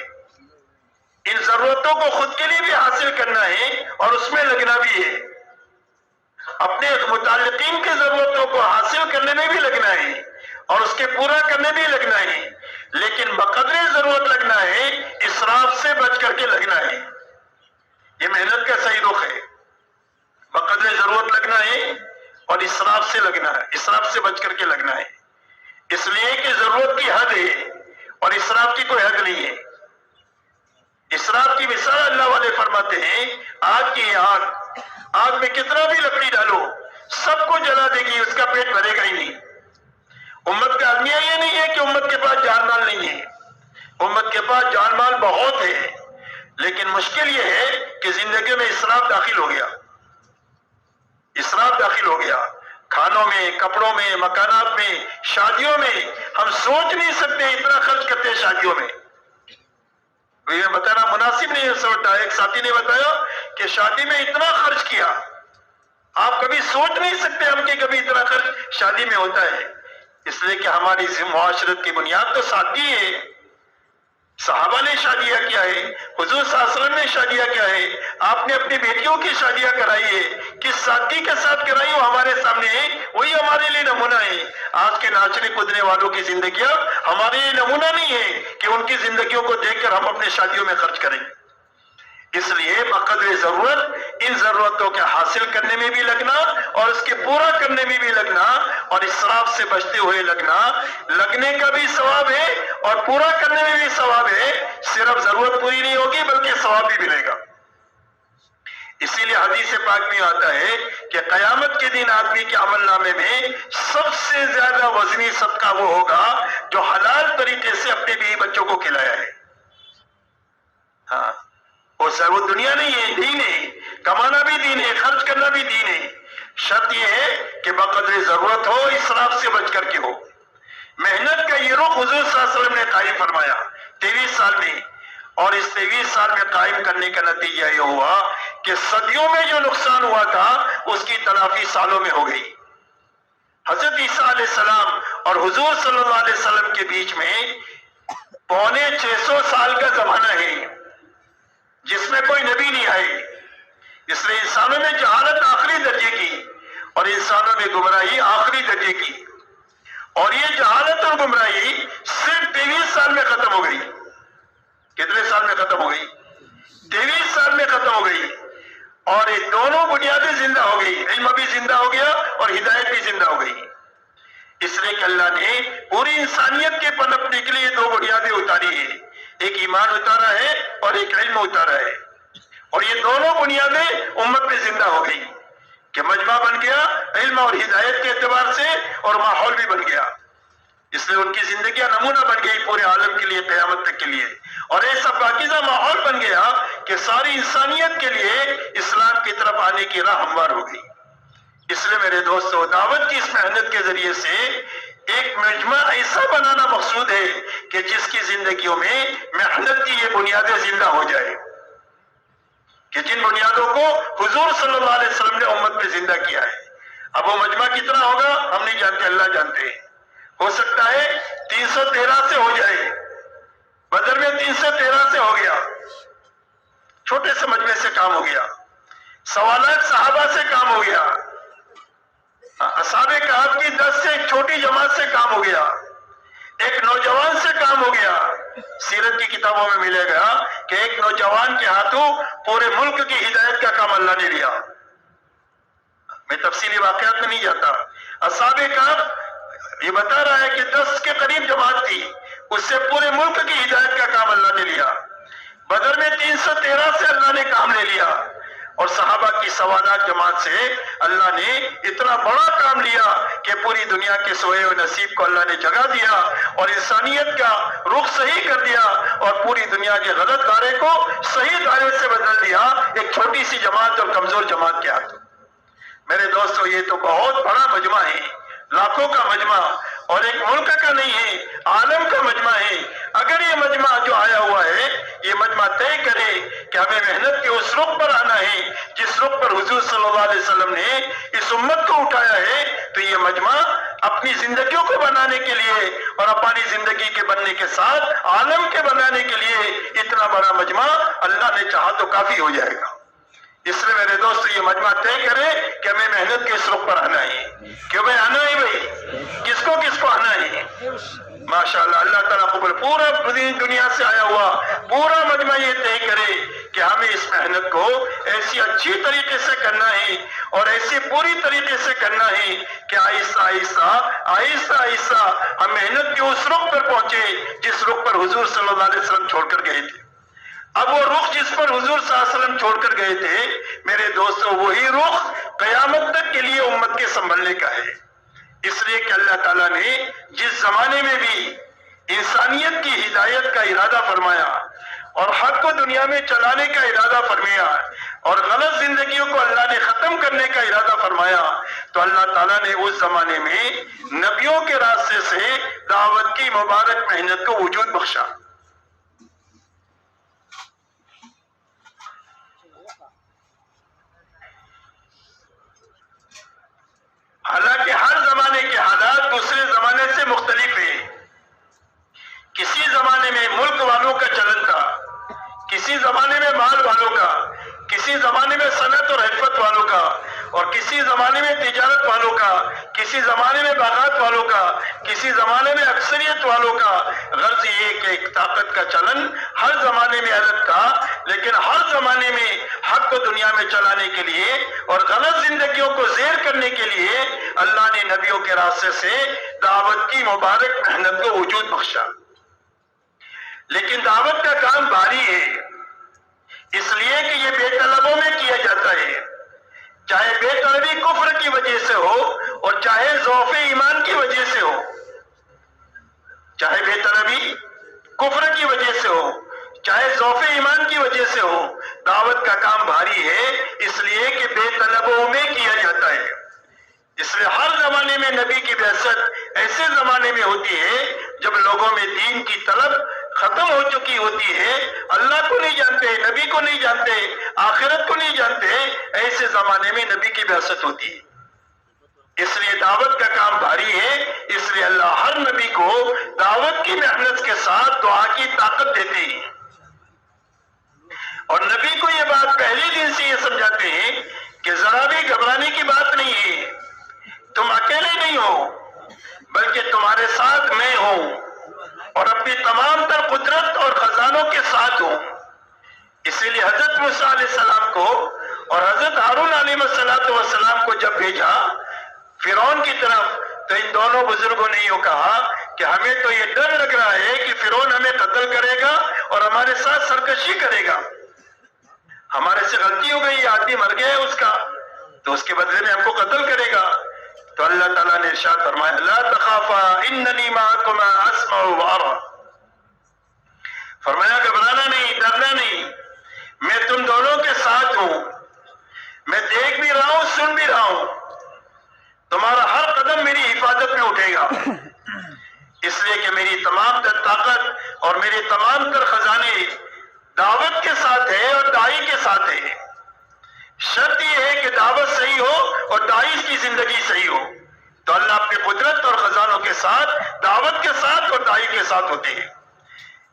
ان ضرورتوں کو خود کے لیے بھی حاصل کرنا ہے اور اس میں لگنا بھی ہے. اپنے متعلقین کی ضرورتوں کو حاصل کرنے میں بھی لگنا ہے اور اس کے پورا کرنے بھی لگنا ہے. لیکن بقدر ضرورت لگنا ہے اسراف سے بچ کر کے لگنا ہے. یہ محنت کا صحیح رخ ہے. بقدر ضرورت لگنا ہے اور اسراف سے لگنا ہے اسراف سے بچ کر کے لگنا ہے. اس لیے کہ ضرورت کی حد ہے اور اسراف کی کوئی حد نہیں ہے. اسراف کی مثال اللہ والے فرماتے ہیں آگ کی آگ میں کتنا بھی لکڑی ڈالو سب کو جلا دے گی اس کا پیٹ بھرے گا ہی نہیں. امت کا المیہ یہ نہیں ہے کہ امت کے پاس جان مال نہیں ہے. امت کے پاس جان مال بہت ہے لیکن مشکل یہ ہے کہ زندگی میں اسراف داخل ہو گیا. اسراف داخل ہو گیا کھانوں میں کپڑوں میں مکانات میں شادیوں میں. ہم سوچ نہیں سکتے اتنا خرچ کرتے ہیں شادیوں میں. یہ بتانا مناسب نہیں ہے. ایک ساتھی نے بتایا کہ شادی میں اتنا خرچ کیا آپ کبھی سوچ نہیں سکتے ہم کہ کبھی اتنا خرچ شادی میں ہوتا ہے، اس لیے کہ ہماری معاشرت کی بنیاد تو سادگی ہے۔ صحابہ نے شادیاں کیا ہے، حضور صلی اللہ علیہ وسلم نے شادیاں کیا ہے، آپ نے اپنی بیٹیوں کی شادیاں کرائی ہے، کس سادگی کے ساتھ کرائی وہ ہمارے سامنے ہے، وہی ہمارے لیے نمونہ ہے۔ آج کے ناچنے کودنے والوں کی زندگیاں ہمارے لیے نمونہ نہیں ہے کہ ان کی زندگیوں کو دیکھ کر ہم اپنے شادیوں میں خرچ کریں۔ اس لیے بقدر ضرورت ان ضرورتوں کے حاصل کرنے میں بھی لگنا اور اس کے پورا کرنے میں بھی لگنا اور اسراف سے بچتے ہوئے لگنا، لگنے کا بھی ثواب ہے اور پورا کرنے میں بھی ثواب ہے۔ صرف ضرورت پوری نہیں ہوگی بلکہ ثواب بھی ملے گا۔ اسی لیے حدیث پاک میں آتا ہے کہ قیامت کے دن آدمی کے عمل نامے میں سب سے زیادہ وزنی صدقہ وہ ہوگا جو حلال طریقے سے اپنے بیوی بچوں کو کھلایا ہے۔ ہاں، وہ دنیا نہیں ہے، دین ہے، کمانا بھی دین ہے، خرچ کرنا بھی دین ہے۔ شرط یہ ہے کہ بقدر ضرورت ہو، اسراف سے بچ کر کے ہو۔ محنت کا یہ رخ حضور صلی اللہ علیہ وسلم نے قائم فرمایا 23 سال میں، اور اس 23 سال میں قائم کرنے کا نتیجہ یہ ہوا کہ صدیوں میں جو نقصان ہوا تھا اس کی تلافی سالوں میں ہو گئی۔ حضرت عیسیٰ علیہ السلام اور حضور صلی اللہ علیہ وسلم کے بیچ میں 650 سال کا زمانہ ہے جس میں کوئی نبی نہیں آئے۔ اس لیے انسانوں میں جہالت آخری درجے کی اور انسانوں میں گمراہی آخری درجے کی، اور یہ جہالت اور گمراہی صرف 23 سال میں ختم ہو گئی۔ کتنے سال میں ختم ہو گئی؟ 23 سال میں ختم ہو گئی، اور یہ دونوں بنیادیں زندہ ہو گئی، علم بھی زندہ ہو گیا اور ہدایت بھی زندہ ہو گئی۔ اس لیے کہ اللہ نے پوری انسانیت کے پنپنے کے لیے دو بنیادیں اتاری ہیں، ایک ایمان اتارا ہے اور ایک علم اتارا ہے، اور یہ دونوں بنیادیں امت میں زندہ ہو گئی کہ مجمع بن گیا علم اور ہدایت کے اعتبار سے، اور ماحول بھی بن گیا۔ اس لیے ان کی زندگیاں نمونہ بن گئی پورے عالم کے لیے، قیامت تک کے لیے، اور ایسا پاکیزہ ماحول بن گیا کہ ساری انسانیت کے لیے اسلام کی طرف آنے کی راہ ہموار ہو گئی۔ اس لیے میرے دوستو، دعوت کی اس محنت کے ذریعے سے ایک مجمع ایسا بنانا مقصود ہے کہ جس کی زندگیوں میں محنت کی یہ بنیادیں زندہ ہو جائے، کہ جن بنیادوں کو حضور صلی اللہ علیہ وسلم نے امت میں زندہ کیا ہے۔ اب وہ مجمع کتنا ہوگا ہم نہیں جانتے، اللہ جانتے ہیں۔ ہو سکتا ہے 313 سے ہو جائے، بدر میں 313 سے ہو گیا، چھوٹے سے مجمع سے کام ہو گیا، سوالات صحابہ سے کام ہو گیا، اصحاب کہف کی 10 سے ایک چھوٹی جماعت سے کام ہو گیا، ایک نوجوان سے کام ہو گیا۔ سیرت کی کتابوں میں ملے گا کہ ایک نوجوان کے ہاتھوں پورے ملک کی ہدایت کا کام اللہ نے لیا۔ میں تفصیلی واقعات میں نہیں جاتا۔ اصحاب کہف یہ بتا رہا ہے کہ 10 کے قریب جماعت تھی، اس سے پورے ملک کی ہدایت کا کام اللہ نے لیا۔ بدر میں 313 سے اللہ نے کام لے لیا، اور صحابہ کی سوالات جماعت سے اللہ نے اتنا بڑا کام لیا کہ پوری دنیا کے سوئے و نصیب کو اللہ نے جگہ دیا اور انسانیت کا رخ صحیح کر دیا، اور پوری دنیا کے غلط دائرے کو صحیح دائرے سے بدل دیا ایک چھوٹی سی جماعت اور کمزور جماعت کے ہاتھ۔ میرے دوستو، یہ تو بہت بڑا مجمع ہے، لاکھوں کا مجمع، اور ایک ملک کا نہیں ہے، عالم کا مجمع ہے۔ اگر یہ مجمع جو آیا ہوا ہے یہ مجمع طے کرے کہ ہمیں محنت کے اس رخ پر آنا ہے جس رخ پر حضور صلی اللہ علیہ وسلم نے اس امت کو اٹھایا ہے، تو یہ مجمع اپنی زندگیوں کو بنانے کے لیے اور اپنی زندگی کے بننے کے ساتھ عالم کے بنانے کے لیے اتنا بڑا مجمع اللہ نے چاہا تو کافی ہو جائے گا۔ اس لیے میرے دوست یہ مجمع طے کرے کہ ہمیں محنت کے اس رخ پر آنا ہے، کہ بھائی آنا ہے، بھائی کس کو آنا ہے۔ ماشاءاللہ، اللہ تعالیٰ قبول، پورا دنیا سے آیا ہوا پورا مجمع یہ طے کرے کہ ہمیں اس محنت کو ایسی اچھی طریقے سے کرنا ہے اور ایسی پوری طریقے سے کرنا ہے کہ آہستہ آہستہ ہم محنت کے اس رخ پر پہنچے جس رخ پر حضور صلی اللہ علیہ وسلم چھوڑ کر گئے تھے۔ اب وہ رخ جس پر حضور صلی اللہ علیہ وسلم چھوڑ کر گئے تھے میرے دوستو، وہی رخ قیامت تک کے لیے امت کے سنبھلنے کا ہے۔ اس لیے کہ اللہ تعالیٰ نے جس زمانے میں بھی انسانیت کی ہدایت کا ارادہ فرمایا اور حق کو دنیا میں چلانے کا ارادہ فرمایا اور غلط زندگیوں کو اللہ نے ختم کرنے کا ارادہ فرمایا، تو اللہ تعالیٰ نے اس زمانے میں نبیوں کے راستے سے دعوت کی مبارک محنت کو وجود بخشا۔ حالانکہ ہر زمانے کے حالات دوسرے زمانے سے مختلف ہیں۔ کسی زمانے میں ملک والوں کا چلن تھا، کسی زمانے میں مال والوں کا، کسی زمانے میں صنعت اور حرفت والوں کا، اور کسی زمانے میں تجارت والوں کا، کسی زمانے میں باغات والوں کا، کسی زمانے میں اکثریت والوں کا۔ غرض یہ کہ ایک طاقت کا چلن ہر زمانے میں الگ تھا، لیکن ہر زمانے میں حق کو دنیا میں چلانے کے لیے اور غلط زندگیوں کو زیر کرنے کے لیے اللہ نے نبیوں کے راستے سے دعوت کی مبارک محنت کو وجود بخشا۔ لیکن دعوت کا کام بھاری ہے، اس لیے کہ یہ بے طلبوں میں کیا جاتا ہے، چاہے بے طلبی کفر کی وجہ سے ہو اور چاہے ضعف ایمان کی وجہ سے ہو، چاہے بے طلبی کفر کی وجہ سے ہو چاہے ضعف ایمان کی وجہ سے ہو، دعوت کا کام بھاری ہے، اس لیے کہ بے طلبوں میں کیا جاتا ہے۔ اس لیے ہر زمانے میں نبی کی بعثت ایسے زمانے میں ہوتی ہے جب لوگوں میں دین کی طلب ختم ہو چکی ہوتی ہے، اللہ کو نہیں جانتے، نبی کو نہیں جانتے، آخرت کو نہیں جانتے، ایسے زمانے میں نبی کی بعثت ہوتی ہے۔ اس لیے دعوت کا کام بھاری ہے، اس لیے اللہ ہر نبی کو دعوت کی محنت کے ساتھ دعا کی طاقت دیتے ہیں، اور نبی کو یہ بات پہلے دن سے یہ سمجھاتے ہیں کہ ذرا بھی گھبرانے کی بات نہیں ہے، تم اکیلے نہیں ہو بلکہ تمہارے ساتھ میں ہوں اور اپنی تمام تر قدرت اور خزانوں کے ساتھ ہوں۔ اسی لیے حضرت موسیٰ علیہ السلام کو اور حضرت ہارون علیہ السلام کو جب بھیجا فرعون کی طرف، تو ان دونوں بزرگوں نے یہ کہا کہ ہمیں تو یہ ڈر لگ رہا ہے کہ فرعون ہمیں قتل کرے گا اور ہمارے ساتھ سرکشی کرے گا، ہمارے سے غلطی ہو گئی، آدمی مر گیا ہے اس کا، تو اس کے بدلے میں ہم کو قتل کرے گا۔ تو اللہ تعالیٰ نے ارشاد فرمایا لا تخافا اننی معکما اسمع وارى، فرمایا گھبرانا نہیں، ڈرنا نہیں، میں تم دونوں کے ساتھ ہوں، میں دیکھ بھی رہا ہوں، سن بھی رہا ہوں، تمہارا ہر قدم میری حفاظت میں اٹھے گا، اس لیے کہ میری تمام تر طاقت اور میرے تمام تر خزانے دعوت کے ساتھ ہے اور داعی کے ساتھ ہے۔ شرط یہ ہے کہ دعوت صحیح ہو اور داعی کی زندگی صحیح ہو، تو اللہ اپنی قدرت اور خزانوں کے ساتھ، دعوت کے ساتھ اور داعی کے ساتھ ہوتے ہیں۔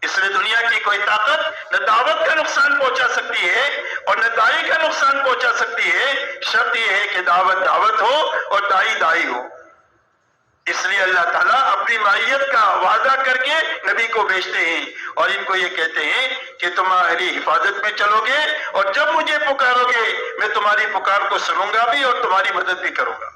اس لیے دنیا کی کوئی طاقت نہ دعوت کا نقصان پہنچا سکتی ہے اور نہ داعی کا نقصان پہنچا سکتی ہے، شرط یہ ہے کہ دعوت دعوت ہو اور داعی داعی ہو۔ اس لیے اللہ تعالیٰ اپنی معیت کا وعدہ کر کے نبی کو بھیجتے ہیں اور ان کو یہ کہتے ہیں کہ تمہاری حفاظت میں چلو گے اور جب مجھے پکارو گے میں تمہاری پکار کو سنوں گا بھی اور تمہاری مدد بھی کروں گا۔